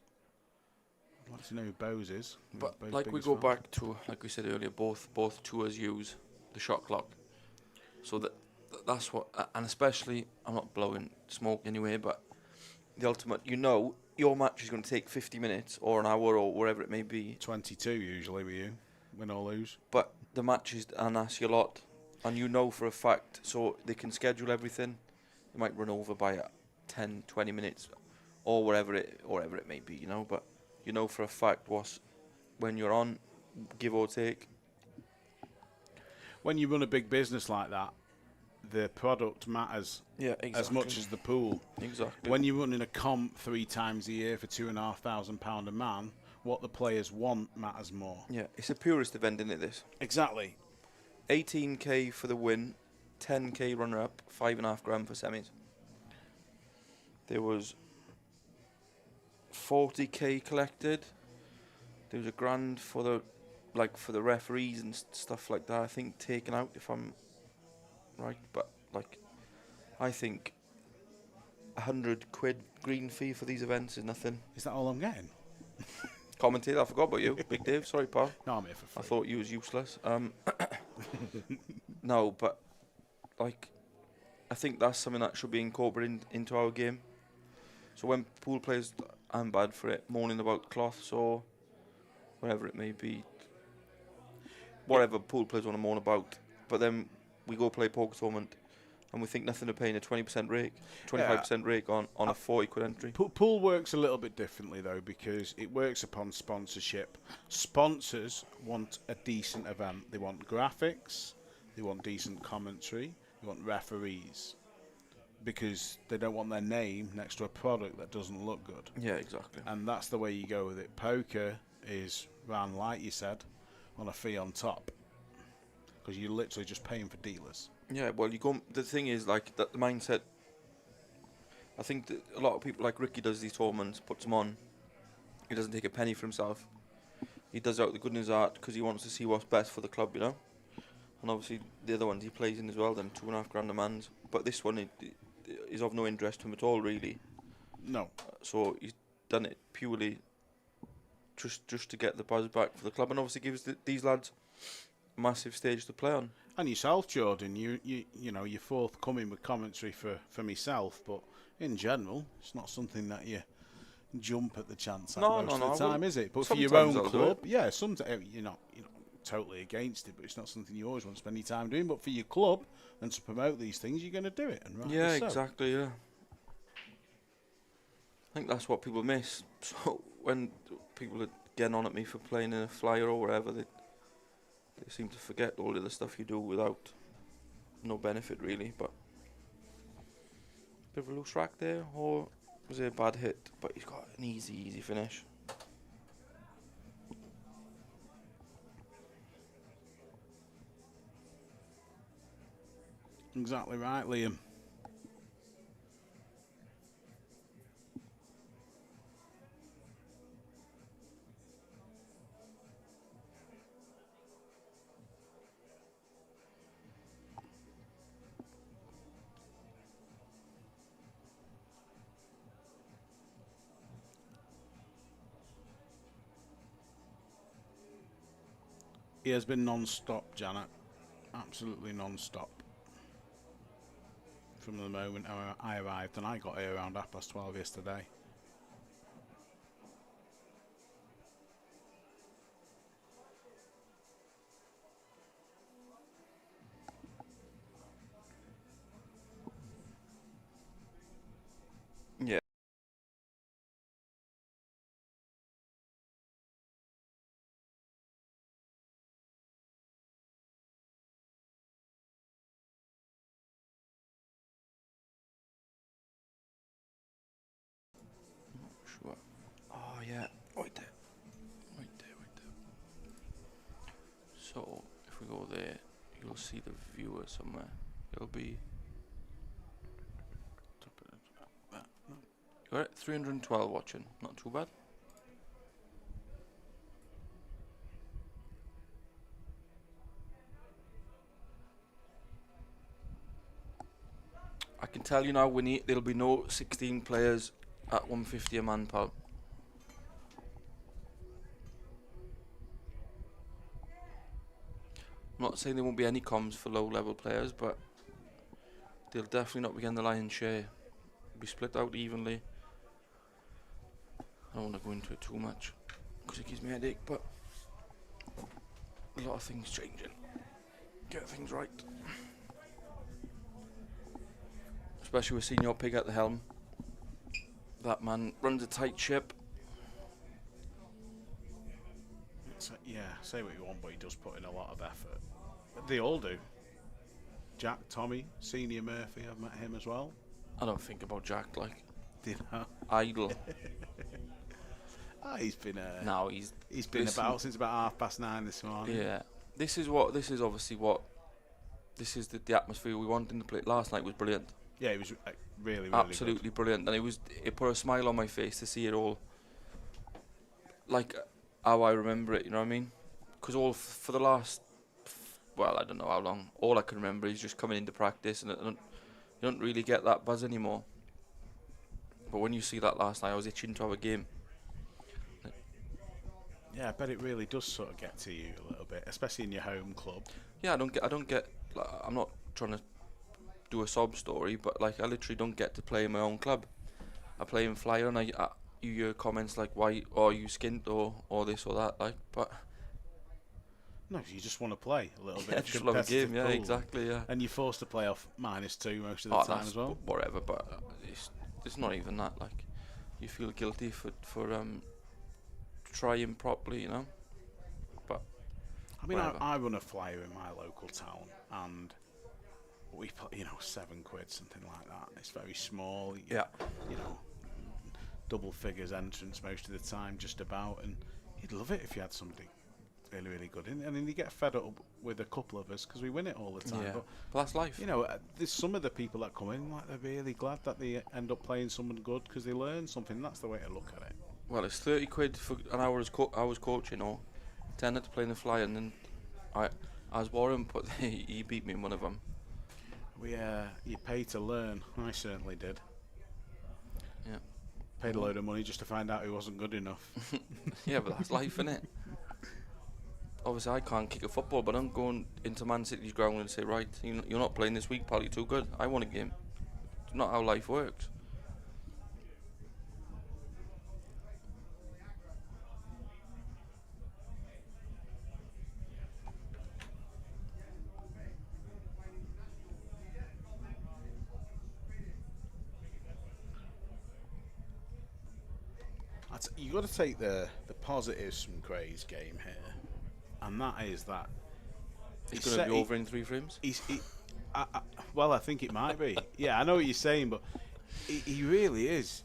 I'd like to know who Bows is. But Bo's like we biggest go fan. back to, like we said earlier, both tours use the shot clock. So that's what, and especially, I'm not blowing smoke anyway, but the ultimate, your match is going to take 50 minutes or an hour or wherever it may be. 22 usually with you, win or lose. But the matches and ask you a lot, and for a fact, so they can schedule everything. They might run over by 10, 20 minutes, or wherever it may be, But for a fact when you're on, give or take. When you run a big business like that, the product matters as much as the pool. Exactly. When you're running a comp 3 times a year for £2,500 a man, what the players want matters more. Yeah, it's a purist event, isn't it, this? Exactly. 18k for the win, 10k runner-up, 5.5 grand for semis. There was 40k collected. There was £1,000 for the referees and stuff like that. I think taken out, if I'm right. But I think £100 green fee for these events is nothing. Is that all I'm getting? Commentator, I forgot about you, Big Dave. Sorry, pal. No, I'm here for free. I thought you was useless. No, but I think that's something that should be incorporated into our game. So when pool players, I'm bad for it, moaning about cloths or whatever it may be, whatever pool players want to moan about, but then we go play poker tournament and we think nothing of paying a 20% rake, 25% rake on a 40 quid entry. Pool works a little bit differently though, because it works upon sponsorship. Sponsors want a decent event. They want graphics, they want decent commentary, they want referees, because they don't want their name next to a product that doesn't look good. Yeah, exactly. And that's the way you go with it. Poker is ran, like you said, on a fee on top, because you're literally just paying for dealers. Yeah, well, the thing is, the mindset, I think that a lot of people, like Ricky does these tournaments, puts them on, he doesn't take a penny for himself. He does it out of the goodness of his heart because he wants to see what's best for the club, and obviously the other ones he plays in as well, them £2.5 a man. But this one is of no interest to him at all, really. No. So he's done it purely just to get the buzz back for the club, and obviously gives these lads a massive stage to play on. And yourself, Jordan, you know, you're forthcoming with commentary for myself, but in general, it's not something that you jump at the chance at most of the time, is it? But for your own club, yeah, sometimes you're not totally against it, but it's not something you always want to spend your time doing. But for your club and to promote these things, you're going to do it. And rightly yeah, so. exactly, yeah. I think that's what people miss. So when people are getting on at me for playing in a flyer or whatever, they seem to forget all of the stuff you do without no benefit, really. But bit of a loose rack there, or was it a bad hit? But he's got an easy finish. Exactly right, Liam. He has been non-stop, Janet. Absolutely non-stop. From the moment I arrived, and I got here around 12:30 yesterday. Yeah. Sure. Oh yeah, right there. So if we go there, you'll see the viewer somewhere. It'll be. You got it? 312 watching. Not too bad. I can tell you now, Winnie, there'll be no 16 players at 150 a man, pal. I'm not saying there won't be any comms for low-level players, but they'll definitely not be getting the lion's share. Be split out evenly. I don't want to go into it too much because it gives me a headache, but a lot of things changing. Get things right. Especially with Senior Pig at the helm. That man runs a tight ship. So, yeah, say what you want, but he does put in a lot of effort. They all do. Jack, Tommy, Senior Murphy, I've met him as well. I don't think about Jack like. Do you know? Idle. He's been No, he's been about since about 9:30 this morning. Yeah. This is obviously what this is the atmosphere we want in the play. Last night was brilliant. Yeah, it was really Absolutely good. brilliant, and it put a smile on my face to see it all like how I remember it, you know what I mean? Because for the last, well, I don't know how long, all I can remember is just coming into practice, and you don't really get that buzz anymore. But when you see that last night, I was itching to have a game. Yeah, I bet it really does sort of get to you a little bit, especially in your home club. Yeah, I don't get. Like, I'm not trying to do a sob story, but like I literally don't get to play in my own club. I play in Flyer, and you hear comments like, "Why are you skint or this or that?" Like, but No, you just want to play a little bit. yeah, of just love a game. Yeah, pool. exactly. Yeah. And you're forced to play off -2 most of the time as well. Whatever, but it's not even that. Like, you feel guilty for trying properly, you know. But I mean, whatever. I run a Flyer in my local town, and we pay, £7, something like that. It's very small. Yeah. Double figures entrance most of the time, just about, and you'd love it if you had somebody really, really good. And then you get fed up with a couple of us because we win it all the time. Yeah. But that's life. there's some of the people that come in, like, they're really glad that they end up playing someone good because they learn something. That's the way to look at it. Well, it's £30 for an hour I was coaching, or 10 to play in the Flyer, and then As Warren put, he beat me in one of them. You pay to learn. I certainly did. Yeah. Paid a load of money just to find out he wasn't good enough. Yeah, but that's life, innit? Obviously, I can't kick a football, but I'm going into Man City's ground and say, right, you're not playing this week, pal. You're too good. I want a game. It's not how life works. You got to take the positives from Craig's game here, and that is that He's going to be over in 3 frames. Well, I think it might be. Yeah, I know what you're saying, but he really is,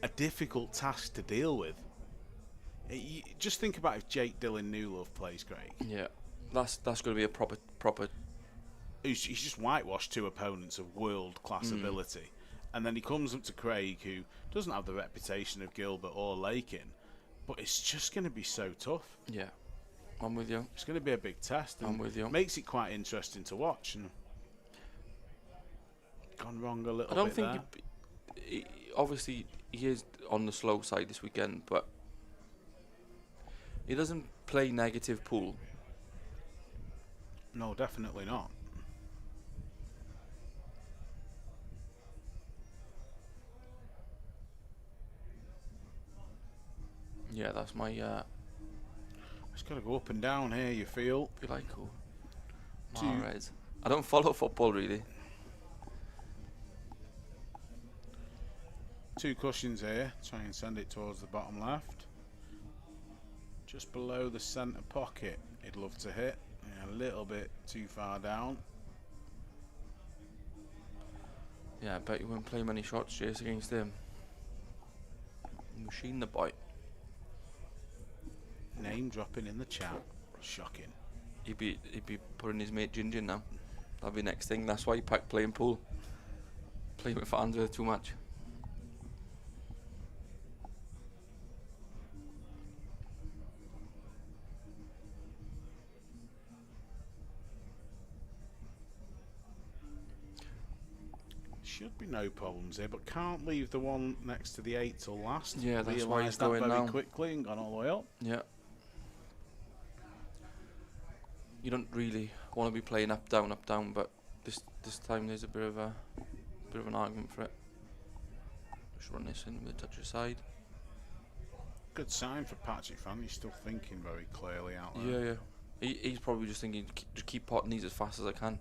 a difficult task to deal with. Just think about if Jake Dylan Newlove plays Craig. Yeah, that's going to be a proper. He's just whitewashed 2 opponents of world class ability, and then he comes up to Craig, who doesn't have the reputation of Gilbert or Lakin, but it's just going to be so tough. Yeah, I'm with you. It's going to be a big test. And I'm with you. Makes it quite interesting to watch. And gone wrong a little bit. I don't think. Obviously, he is on the slow side this weekend, but he doesn't play negative pool. No, definitely not. Yeah, that's my. It's got to go up and down here, you feel. Be like who? 2. Mahrez. I don't follow football really. 2 cushions here. Try and send it towards the bottom left. Just below the centre pocket. He'd love to hit. Yeah, a little bit too far down. Yeah, I bet you won't play many shots, Jace, against him. Machine the boy. Name dropping in the chat. Shocking. He'd be putting his mate Ginger now. That'll be next thing. That's why he packed playing pool. Playing with fans with too much. Should be no problems here, but can't leave the one next to the 8 till last. Yeah, that's why he's Realised that going very now. quickly and gone all the way up. Yeah. You don't really want to be playing up down, but this time there's a bit of an argument for it. Just run this in with a touch aside. Good sign for Patchett fan. He's still thinking very clearly out there. Yeah. He's probably just thinking, just keep potting these as fast as I can.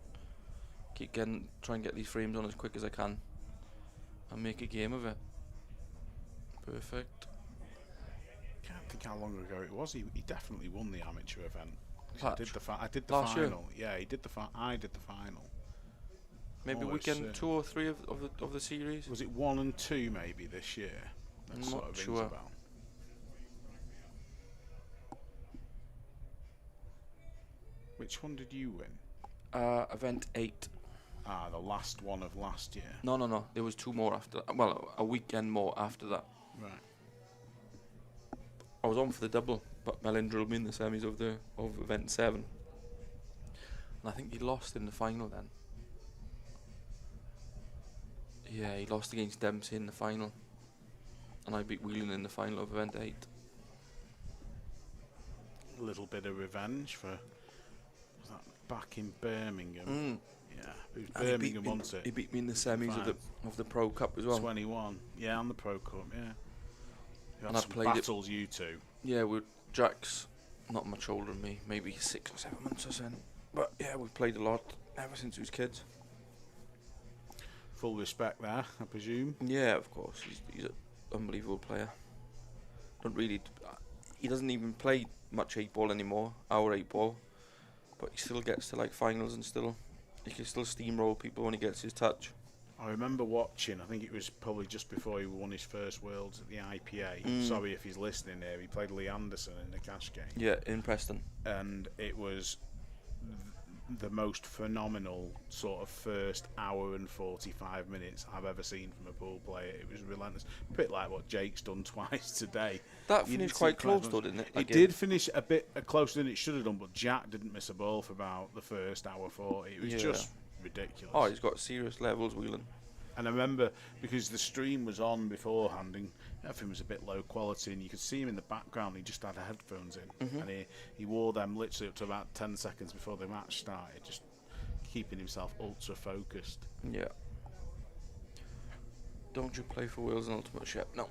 Try and get these frames on as quick as I can, and make a game of it. Perfect. Can't think how long ago it was. He definitely won the amateur event. Patch. I did the Last final. Yeah, he did the I did the final. Maybe Almost weekend certain. 2 or 3 of the series. Was it 1 and 2 maybe this year? That I'm sort not of rings sure. a bell. Which one did you win? Event 8. Ah, the last one of last year. No. There was 2 more after. Well, a weekend more after that. Right. I was on for the double, but Melin drilled me in the semis of event 7, and I think he lost in the final then. Yeah, he lost against Dempsey in the final, and I beat Whelan in the final of event 8. A little bit of revenge for was that back in Birmingham. Yeah, it was And Birmingham, wasn't He it? beat me in the semis of the Pro Cup as well. 21. Yeah, on the Pro Cup. Yeah. You And had I some played it- battles, you two. Yeah, with Jack's not much older than me, maybe 6 or 7 months or so. But yeah, we've played a lot ever since we was kids. Full respect there, I presume. Yeah, of course. He's an unbelievable player. He doesn't even play much 8-ball anymore, our 8-ball. But he still gets to like finals and he can still steamroll people when he gets his touch. I remember watching, I think it was probably just before he won his first Worlds at the IPA. Sorry if he's listening there. He played Lee Anderson in the cash game. Yeah, in Preston. And it was the most phenomenal sort of first hour and 45 minutes I've ever seen from a pool player. It was relentless. A bit like what Jake's done twice today. That You finished didn't see quite it close, much. though, didn't it? It did finish a bit closer than it should have done, but Jack didn't miss a ball for about the first hour 40. It was just ridiculous. Oh, he's got serious levels wheeling. And I remember, because the stream was on beforehand and everything was a bit low quality, and you could see him in the background. He just had headphones in, and he wore them literally up to about 10 seconds before the match started, just keeping himself ultra focused. Yeah. Don't you play for Wales in Ultimate Shep? No.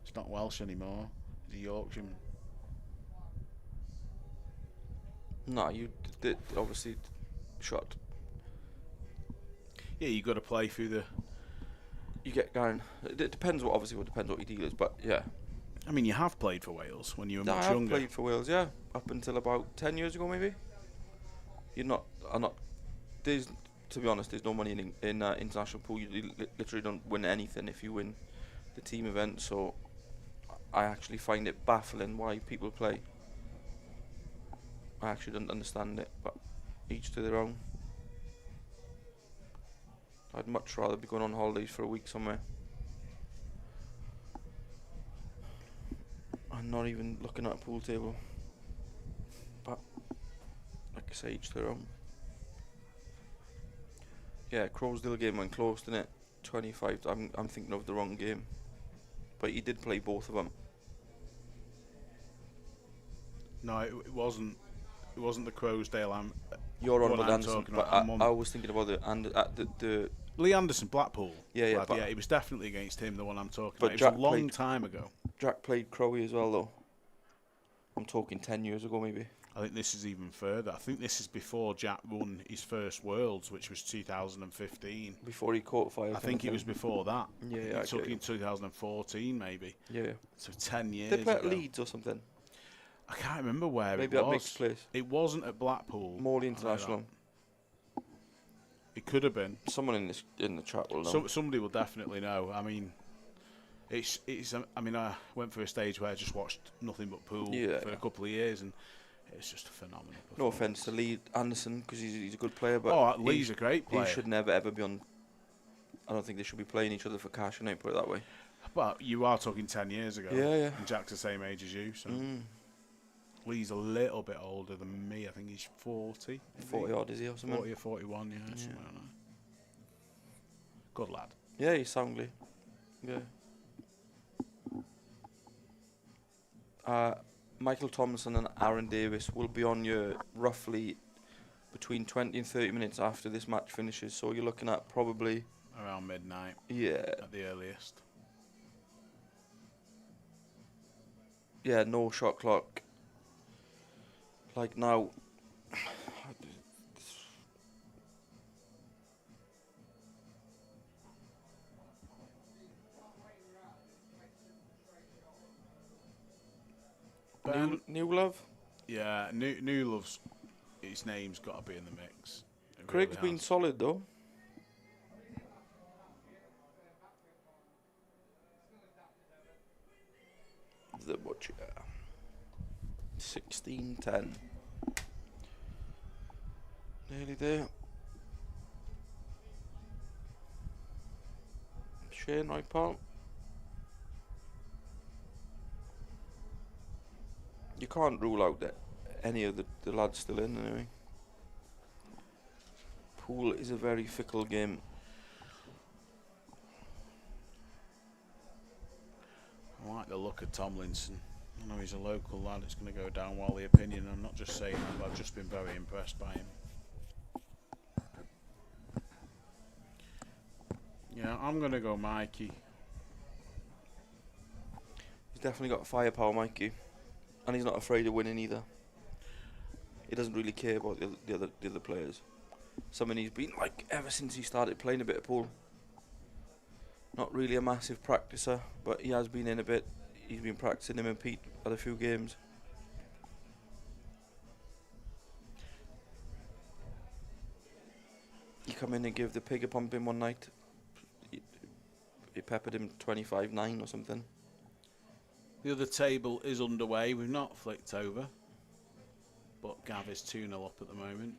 It's not Welsh anymore. He's a Yorkshireman. No, you did obviously shot. Yeah, you got to play through the. You get going. It depends what depends what your deal is, but yeah. I mean, you have played for Wales when you were I much have younger. played for Wales, yeah, up until about 10 years ago, maybe. I'm not. There's, to be honest, there's no money in international pool. You literally don't win anything if you win the team event. So I actually find it baffling why people play. I actually don't understand it, but each to their own. I'd much rather be going on holidays for a week somewhere. I'm not even looking at a pool table. But, like I say, each to their own. Yeah, Crowsdale game went close, didn't it? 25. I'm thinking of the wrong game. But he did play both of them. No, it wasn't. It wasn't the Crowsdale. You're on what with I'm Anderson, talking but about. I was thinking about the Lee Anderson, Blackpool. Yeah, lad, but it was definitely against him, the one I'm talking but about. It Jack was a long played- time ago. Jack played Crowie as well, though. I'm talking 10 years ago, maybe. I think this is even further. I think this is before Jack won his first Worlds, which was 2015. Before he qualified. I think it was before that. Yeah, He I took get it you. in 2014, maybe. Yeah. So 10 years They play at ago. Leeds or something. I can't remember where Maybe it at was. Mixed Place. It wasn't at Blackpool. Morley I know that. International. It could have been. Someone in the chat will know. Somebody will definitely know. I mean, it's. I mean, I went through a stage where I just watched nothing but pool for a couple of years, and it's just a phenomenal. No offence to Lee Anderson, because he's a good player, but Lee's a great player. He should never ever be on. I don't think they should be playing each other for cash, and I put it that way. But you are talking 10 years ago. Yeah. And Jack's the same age as you, so. Lee's a little bit older than me. I think he's 40. 40 odd, is he, or something? 40 or 41, yeah. Something like that. Good lad. Yeah, he's soundly. Yeah. Michael Thompson and Aaron Davis will be on you roughly between 20 and 30 minutes after this match finishes. So you're looking at probably Around midnight. Yeah. At the earliest. Yeah, no shot clock. Like now. New Love? Yeah, New Love's. His name's got to be in the mix. It Craig's really been has. solid though. The Butcher. 16-10. Nearly there. Shane, right, pal? You can't rule out that any of the lads still in anyway. Pool is a very fickle game. I like the look of Tomlinson. I know he's a local lad. It's going to go down well, the opinion. I'm not just saying that, but I've just been very impressed by him. Yeah, I'm going to go Mikey. He's definitely got firepower, Mikey, and he's not afraid of winning either. He doesn't really care about the other players. Something he's been like ever since he started playing a bit of pool. Not really a massive practicer, but he has been in a bit. He's been practicing him and Pete at a few games. He come in and give the pig a pumping one night. He peppered him 25-9 or something. The other table is underway. We've not flicked over. but Gav is 2-0 up at the moment.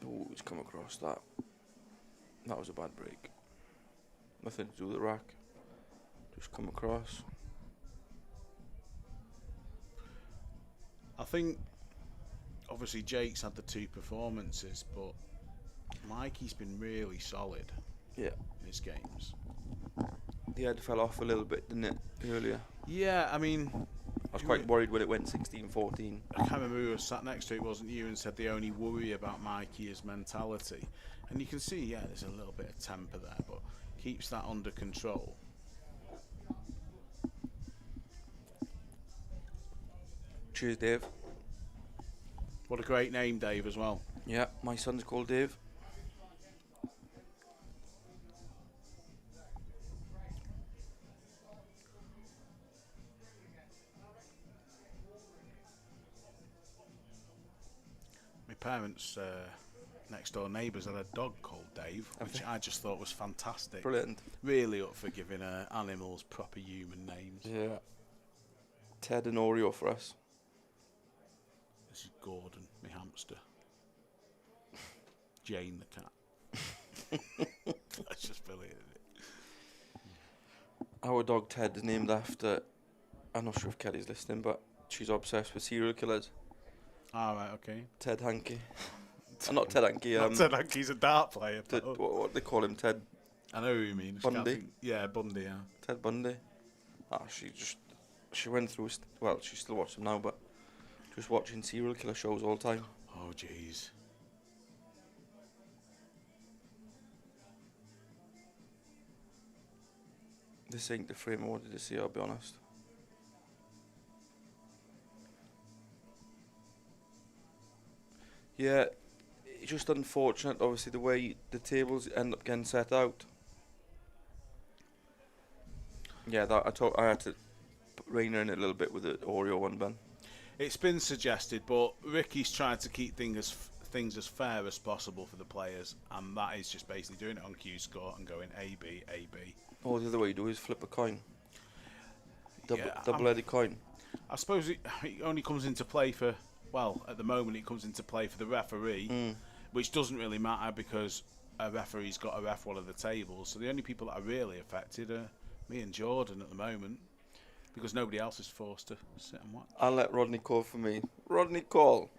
Oh, he's come across that. That was a bad break. Nothing to do with the rack. Just come across. I think, obviously, Jake's had the 2 performances, but Mikey's been really solid Yeah. in his games. The head fell off a little bit, didn't it, earlier? Yeah, I mean, I was quite worried when it went 16-14. I can't remember who was sat next to it, wasn't you, and said the only worry about Mikey is mentality. And you can see, yeah, there's a little bit of temper there, but keeps that under control. Cheers, Dave. What a great name, Dave, as well. Yeah, my son's called Dave. My parents' next door neighbours had a dog called Dave, which I just thought was fantastic. Brilliant. Really up for giving animals proper human names. Yeah. Ted and Oreo for us. This is Gordon, my hamster. Jane the cat. That's just brilliant, isn't it? Our dog Ted is named after, I'm not sure if Kelly's listening, but she's obsessed with serial killers. Ah, right, okay. Ted Hankey. Not Ted Hankey. Not Ted Hankey's a dart player. What they call him, Ted I know who you mean. I just can't Bundy? think- Yeah, Bundy, yeah. Ted Bundy. She went through, well, she still watches them now, but just watching serial killer shows all the time. Oh, jeez. This ain't the frame I wanted to see, I'll be honest. Yeah, it's just unfortunate, obviously, the way the tables end up getting set out. Yeah, I had to rein her in a little bit with the Oreo one, Ben. It's been suggested, but Ricky's tried to keep things as fair as possible for the players, and that is just basically doing it on Q score and going A, B, A, B. Or the other way you do is flip a coin. Yeah, Double-headed coin. I suppose it only comes into play for, well, at the moment it comes into play for the referee, which doesn't really matter because a referee's got to ref one of the tables. So the only people that are really affected are me and Jordan at the moment, because nobody else is forced to sit and watch. I'll let Rodney call for me. Rodney, call.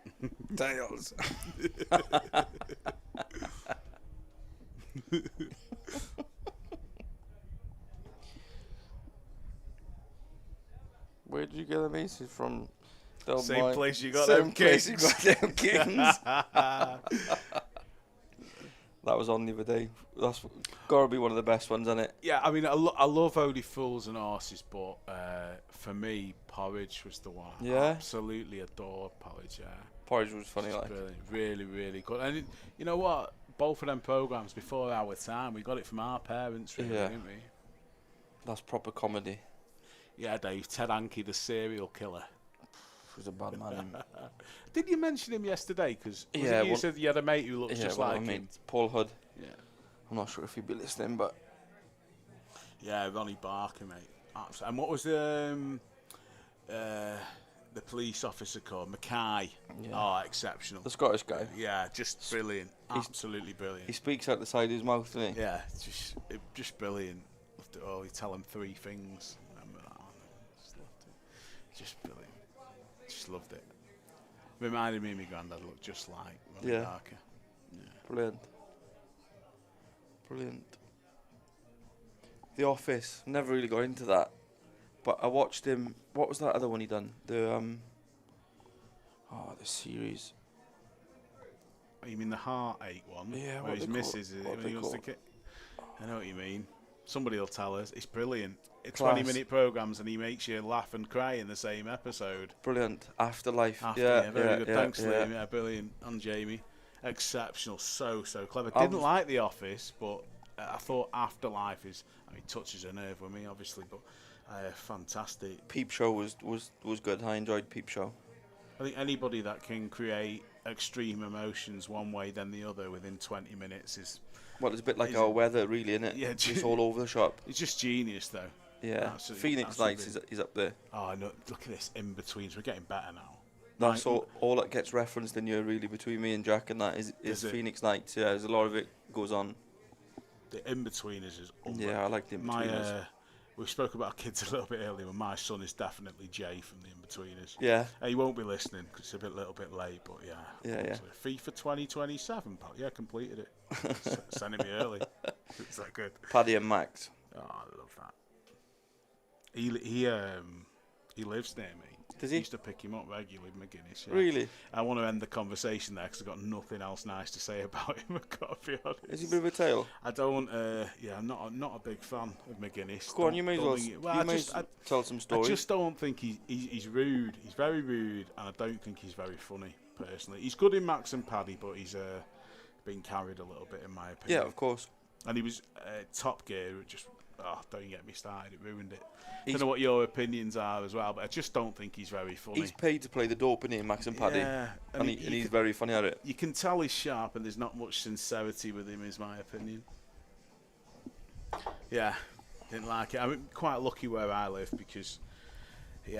Tails. Where did you get them aces from? Same place you got Same them place kings. you got them kings. That was on the other day. That's got to be one of the best ones, isn't it? Yeah, I mean, I love Only Fools and Horses, but for me, Porridge was the one. Yeah? Absolutely adored Porridge, yeah. Porridge was funny, Just like. brilliant. Really, really good. And you know what? Both of them programmes before our time, we got it from our parents, really, Yeah. didn't we? That's proper comedy. Yeah, Dave. Ted Hankey, the serial killer. He was a bad man. Did you mention him yesterday? Because Yeah, you said you had a mate who looks just well, like I mean, him. Paul Hood. Yeah. I'm not sure if he'd be listening, but Yeah, Ronnie Barker, mate. Absolutely. And what was the police officer called? Mackay. Yeah. Oh, exceptional. the Scottish guy. Yeah, just brilliant. He's- Absolutely brilliant. He speaks out the side of his mouth, doesn't he? Yeah, just brilliant. Loved it all. He'd tell him 3 things. Remember that one? Just loved it. Just brilliant. Just loved it. Reminded me of my granddad looked just like Ronnie Yeah. Barker. Yeah. Brilliant. Brilliant. The Office. Never really got into that, but I watched him. What was that other one he done? The series. Oh, you mean the heartache one? Yeah, Where what his they missus is what when they he wants to called? kick. I know what you mean. Somebody will tell us. It's brilliant. It's Class. 20-minute programmes and he makes you laugh and cry in the same episode. Brilliant. Afterlife. Very good. Thanks, yeah. Liam. Yeah, brilliant. And Jamie. Exceptional. So clever. I Didn't was- like The Office, but I thought Afterlife is... I mean, touches a nerve with me, obviously, but fantastic. Peep Show was good. I enjoyed Peep Show. I think anybody that can create extreme emotions one way then the other within 20 minutes is... Well, it's a bit like Is our it- weather, really, isn't it? Yeah, It's all over the shop. It's just genius, though. Yeah. Absolutely, Phoenix absolutely. Nights is up there. Oh, no, look at this in-betweens. We're getting better now. That's all that gets referenced in here, really, between me and Jack, and that is Is it? Phoenix Nights. Yeah, there's a lot of it goes on. The In-Betweeners is Yeah, I like the In-Betweeners. We spoke about kids a little bit earlier, but my son is definitely Jay from the In-Betweeners. Yeah. He won't be listening because it's a little bit late, but yeah. Yeah. FIFA 2027, pal. Yeah, completed it. Sending me early. It's that good. Paddy and Max. Oh, I love that. He lives near me. Does he? Used to pick him up regularly, McGuinness. Yeah. Really? I want to end the conversation there because I've got nothing else nice to say about him. I've got to be honest. Is he a bit of a tail? I don't. I'm not a big fan of McGuinness. Go on, you may as well. Tell some stories. I just don't think he's rude. He's very rude, and I don't think he's very funny. Personally, he's good in Max and Paddy, but he's been carried a little bit in my opinion. Yeah, of course. And he was Top Gear. Just don't get me started. It ruined it. I don't know what your opinions are as well, but I just don't think he's very funny. He's paid to play the dope in Max and Paddy. Yeah, and he's very funny at it. You can tell he's sharp, and there's not much sincerity with him, is my opinion. Yeah, didn't like it. I'm quite lucky where I live because,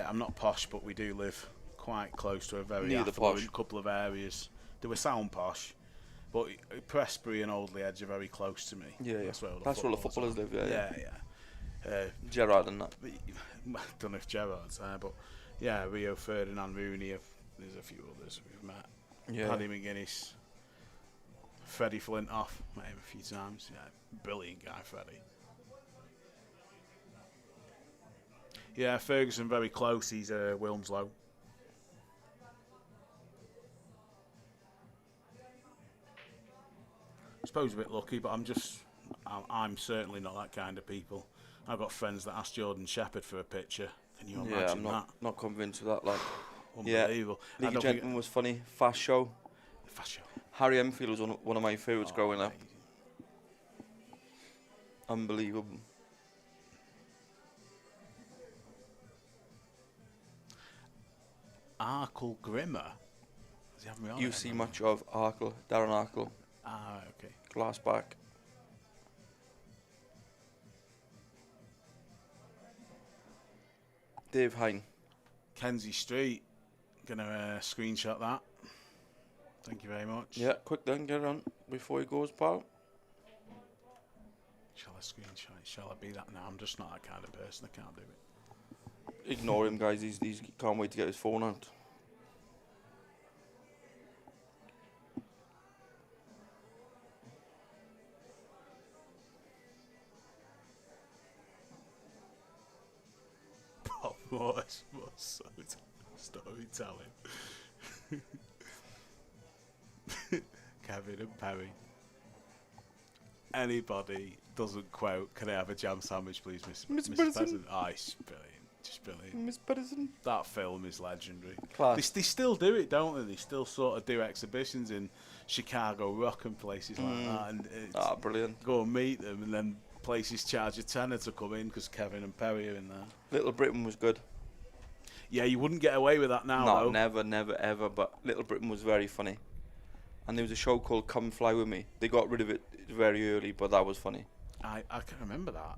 I'm not posh, but we do live quite close to a very affluent couple of areas. They were sound posh, but Prestbury and Oldley Edge are very close to me. Yeah, That's where all the footballers live. Yeah. Gerrard and that. I don't know if Gerrard's there, but yeah, Rio Ferdinand, Rooney. There's a few others we've met. Yeah. Paddy McGuinness, Freddie Flintoff, met him a few times. Yeah, brilliant guy, Freddie. Yeah, Ferguson very close. He's Wilmslow. I suppose a bit lucky, but I'm certainly not that kind of people. I've got friends that ask Jordan Shepherd for a picture. Can you imagine I'm not convinced of that. Like, unbelievable. League of Gentlemen was funny. Fast Show. Harry Enfield was one of my favourites growing up. Unbelievable. Arkle Grimmer. Does he have me on? You see much of Arkle, Darren Arkle. Okay. Glass back. Dave Hine. Kenzie Street. Gonna screenshot that. Thank you very much. Yeah, quick then, get on before he goes, pal. Shall I screenshot it? Shall I be that? No, I'm just not that kind of person. I can't do it. Ignore him, guys. He can't wait to get his phone out. What storytelling. Kevin and Perry. Anybody doesn't quote, "Can I have a jam sandwich, please, Miss President?" Oh, it's brilliant. Just brilliant. Miss President. That film is legendary. Class. They still do it, don't they? They still sort of do exhibitions in Chicago Rock and places like that. And brilliant. Go and meet them, and then places charge a tenner to come in because Kevin and Perry are in there. Little Britain was good. Yeah, you wouldn't get away with that now, No, though. never, ever. But Little Britain was very funny. And there was a show called Come Fly With Me. They got rid of it very early, but that was funny. I can remember that.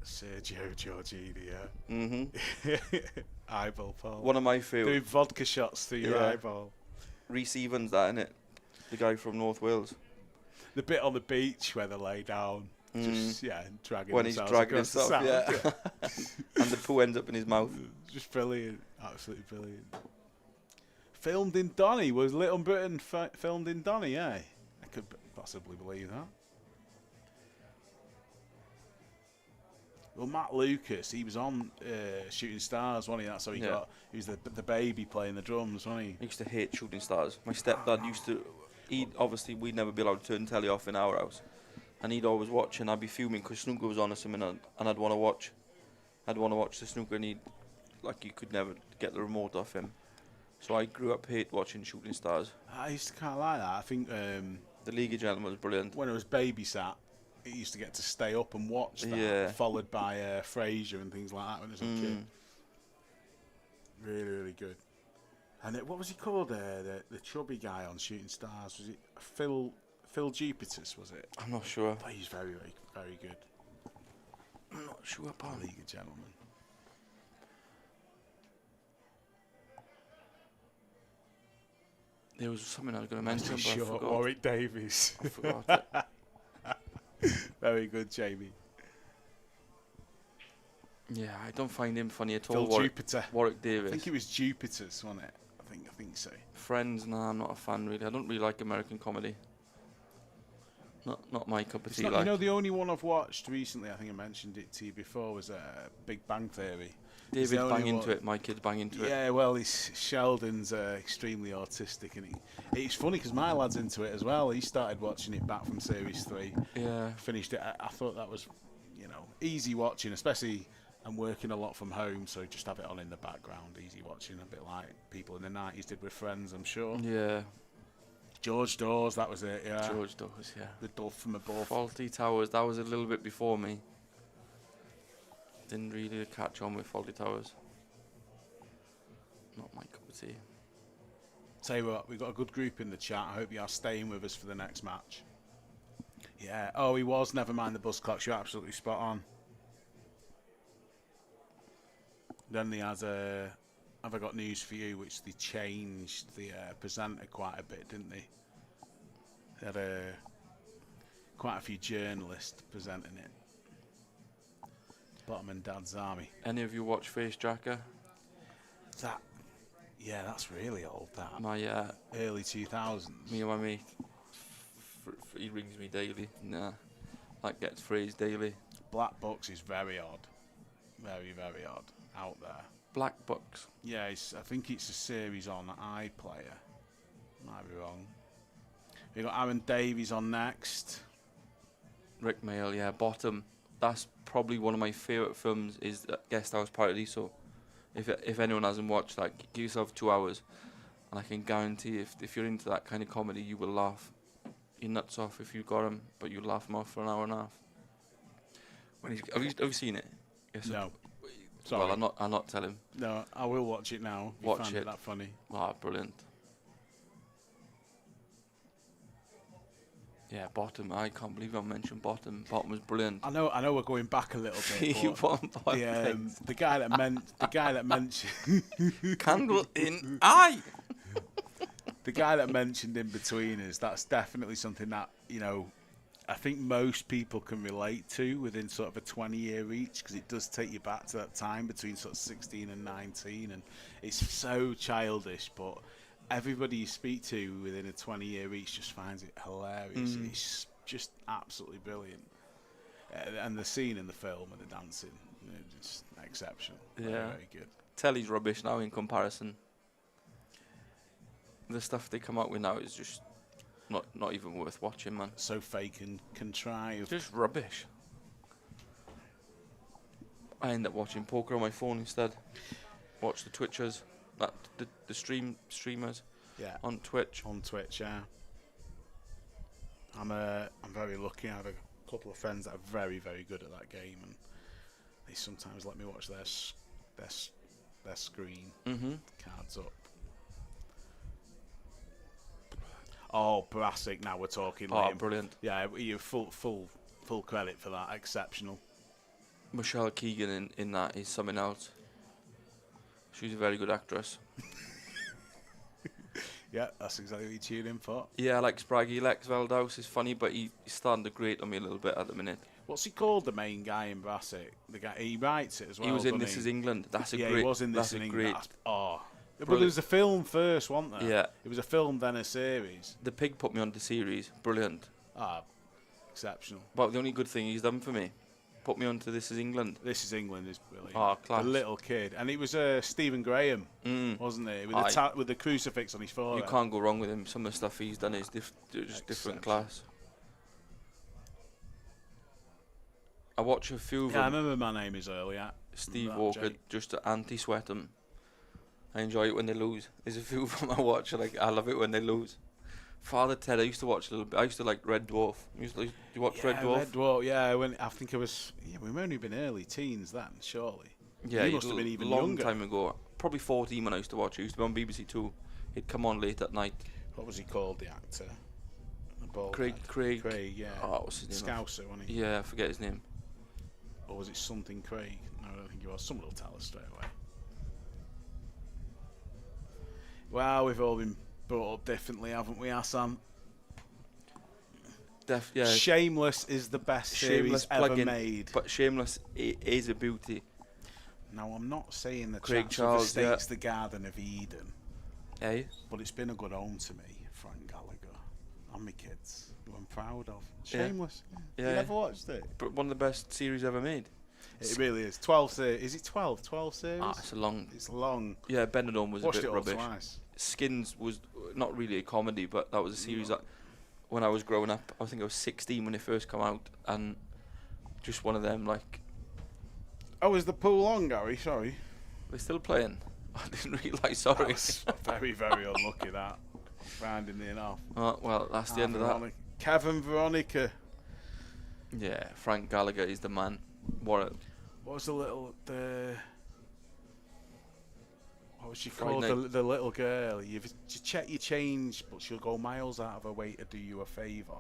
Sergio Giorgini, yeah. Mm-hmm. Eyeball Paul. One of my favourite. Doing vodka shots through your eyeball. Rhys Evans, that, innit? The guy from North Wales. The bit on the beach where they lay down. Just, dragging when he's dragging himself, yeah. And the poo ends up in his mouth. Just brilliant. Absolutely brilliant. Filmed in Donny. Was Little Britain filmed in Donny, eh? I could possibly believe that. Well, Matt Lucas, he was on Shooting Stars, wasn't he? That's how he got. He was the baby playing the drums, wasn't he? I used to hate Shooting Stars. My stepdad used to. Obviously, we'd never be allowed to turn telly off in our house. And he'd always watch, and I'd be fuming because snooker was on or something, and I'd want to watch. I'd want to watch the snooker, and you could never get the remote off him. So I grew up hate watching Shooting Stars. I used to kind of like that. I think the League of Gentlemen was brilliant. When it was babysat, it used to get to stay up and watch that, followed by Frasier and things like that when I was a kid. Really, really good. And what was he called? The chubby guy on Shooting Stars, was it Phil Jupiters, was it? I'm not sure. But he's very, very, very good. I'm not sure about League of Gentlemen. There was something I was going to mention, but I Short forgot. Warwick Davies. I forgot it. Very good, Jamie. Yeah, I don't find him funny at Phil all. Jupiter. Warwick I Davis. think it was Jupiter's, wasn't it? I think so. Friends, nah, I'm not a fan really. I don't really like American comedy. Not my cup of It's tea. not, Like, you know, the only one I've watched recently, I think I mentioned it to you before, was Big Bang Theory. It's David's the only bang into one- it. My kids bang into it. Yeah, well, Sheldon's extremely autistic, and it's funny because my lad's into it as well. He started watching it back from series 3, Yeah. finished it. I thought that was, easy watching, especially I'm working a lot from home, so just have it on in the background, easy watching, a bit like people in the 90s did with Friends, I'm sure. Yeah. George Dawes, that was it, yeah. George Dawes, yeah. The Dove from above. Faulty Towers, that was a little bit before me. Didn't really catch on with Faulty Towers. Not my cup of tea. Tell you what, we've got a good group in the chat. I hope you are staying with us for the next match. Yeah. Oh, he was. Never mind the bus clocks. You're absolutely spot on. Then they had Have I Got News For You, which they changed the presenter quite a bit, didn't they? They had quite a few journalists presenting it. Bottom and Dad's Army. Any of you watch Face Jacker? Yeah, that's really old, that. My Early 2000s. me and my mate, he rings me daily. Nah, that gets phrased daily. Black Box is very odd. Very, very odd. Out there. Black Bucks. Yeah, I think it's a series on iPlayer. Might be wrong. We've got Aaron Davies on next. Rick Mail, yeah, Bottom. That's probably one of my favourite films, is Guest House Paradiso. If anyone hasn't watched that, give yourself 2 hours, and I can guarantee if you're into that kind of comedy, you will laugh your nuts off if you got him, but you'll laugh him off for an hour and a half. Have you seen it? Yes. No. Sorry. Well, I'll not tell him. No, I will watch it now. If Watch you find it. it that funny. Ah, brilliant. Yeah, Bottom. I can't believe I mentioned Bottom. Bottom was brilliant. I know we're going back a little bit. You but want my the guy that mentioned candle in eye. the guy that mentioned In Between Us, that's definitely something that, I think most people can relate to within sort of a 20-year each, because it does take you back to that time between sort of 16 and 19, and it's so childish, but everybody you speak to within a 20-year each just finds it hilarious. It's just absolutely brilliant. And the scene in the film and the dancing, just exceptional. Yeah. Very, very good. Telly's rubbish now in comparison. The stuff they come out with now is just not even worth watching, man. So fake and contrived. Just rubbish. I end up watching poker on my phone instead. Watch the Twitchers, the streamers Yeah. on Twitch. On Twitch, yeah. I'm very lucky. I have a couple of friends that are very, very good at that game, and they sometimes let me watch their screen. Cards up. Oh, Brassic! Now we're talking. Oh, Liam. brilliant. Yeah, you full credit for that. Exceptional. Michelle Keegan in that is something else. She's a very good actress. Yeah, that's exactly what you tune in for. Yeah, I like Spraggy. Lex Veldhouse is funny, but he's starting to grate on me a little bit at the minute. What's he called? The main guy in Brassic. The guy he writes it as well. He was in doesn't This he? Is England. That's a Yeah, great. he was in This that's in a England. great. But there was a film first, wasn't there? Yeah. It was a film, then a series. The Pig put me on the series. Brilliant. Exceptional. But the only good thing he's done for me, put me onto This Is England. This Is England is brilliant. Oh, class. The little kid. And it was Stephen Graham, wasn't it? With the crucifix on his forehead. You can't go wrong with him. Some of the stuff he's done is just different Exceptional. class. I watch a few of Yeah, I them. remember My Name Is Earl, yeah. Steve That Walker, Jake. just to anti-sweat them. I enjoy it when they lose. There's a few of them I watch. I love it when they lose. Father Ted, I used to watch a little bit. I used to like Red Dwarf. You watch Red Dwarf? Red Dwarf, yeah. I think I was... Yeah, we've only been early teens then, surely. Yeah, you must have been even long younger. time ago. Probably 14 when I used to watch it. It used to be on BBC Two. He'd come on late at night. What was he called, the actor? The bald Craig. head. Craig. Craig, yeah. Oh, what's his name? Scouser, wasn't he? Yeah, I forget his name. Or was it something Craig? No, I don't think he was. Someone will tell us straight away. Well, we've all been brought up differently, haven't we, Hassan? Yeah. Shameless is the best Shameless series ever plug-in, made. but Shameless is a beauty. Now, I'm not saying the Craig Chance Charles, of Estate's the Garden of Eden, Eh? but it's been a good home to me, Frank Gallagher, and my kids, who I'm proud of. Yeah. Shameless. Yeah. You never watched it? But one of the best series ever made. It really is. 12 series. Is it 12? 12 series? Ah, it's a long. It's long. Yeah, Benidorm was Watched a bit it all rubbish. twice. Skins was not really a comedy, but that was a series that when I was growing up, I think I was 16 when it first came out, and just one of them, like, Oh, is the pool on, Gary? Sorry. they're still playing. I didn't realise, sorry. That's very, very unlucky, that. Rounding it off. Oh, well, that's the end of that. Kevin Veronica. Yeah, Frank Gallagher is the man. What What was she Friday called? night. The little girl. You check your change, but she'll go miles out of her way to do you a favour.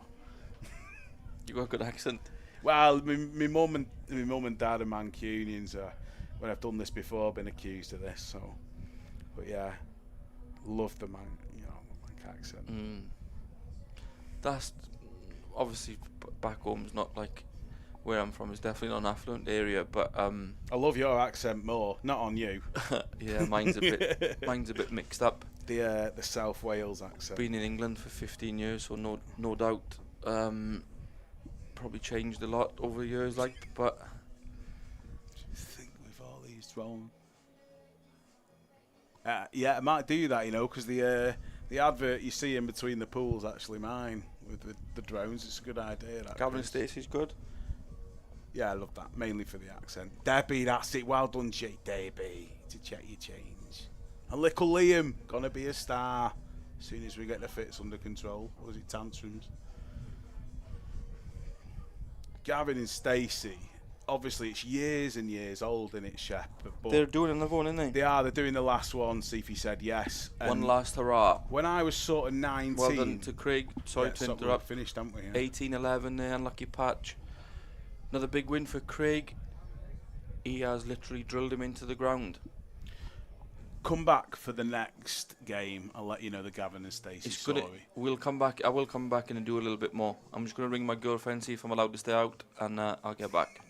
You got a good accent. Well, my mum and dad are Mancunians. When I've done this before, I've been accused of this. So, but yeah, love the Manc accent. That's obviously back home's not like where I'm from. It's definitely not an affluent area, but I love your accent more. Not on you. yeah, mine's a bit mixed up. The South Wales accent. Been in England for 15 years, so no doubt probably changed a lot over the years, like, but I think with all these drones. Yeah, I might do that, because the advert you see in between the pools actually mine with the drones. It's a good idea. That Gavin is. Stacey's good. Yeah, I love that, mainly for the accent. Debbie, that's it. Well done, Jake. Debbie, to check your change. And little Liam, gonna be a star as soon as we get the fits under control. Or was it tantrums? Gavin and Stacey, obviously it's years and years old, isn't it, Shep? But They're doing another one, aren't they? they're doing the last one, see if he said yes. One And last hurrah. when I was sort of 19... Well done to Craig. Sorry to we've interrupt. finished, haven't we? Yeah. 18-11 there, unlucky patch. Another big win for Craig. He has literally drilled him into the ground. Come back for the next game. I'll let you know the Gavin and Stacey story. We'll come back. I will come back and do a little bit more. I'm just going to ring my girlfriend, see if I'm allowed to stay out, and I'll get back.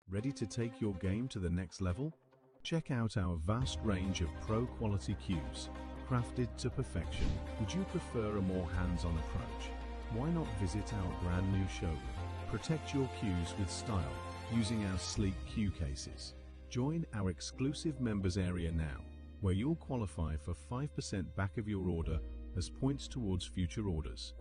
Ready to take your game to the next level? Check out our vast range of pro-quality cubes, crafted to perfection. Would you prefer a more hands-on approach? Why not visit our brand new showroom? Protect your cubes with style using our sleek cue cases. Join our exclusive members area now, where you'll qualify for 5% back of your order as points towards future orders.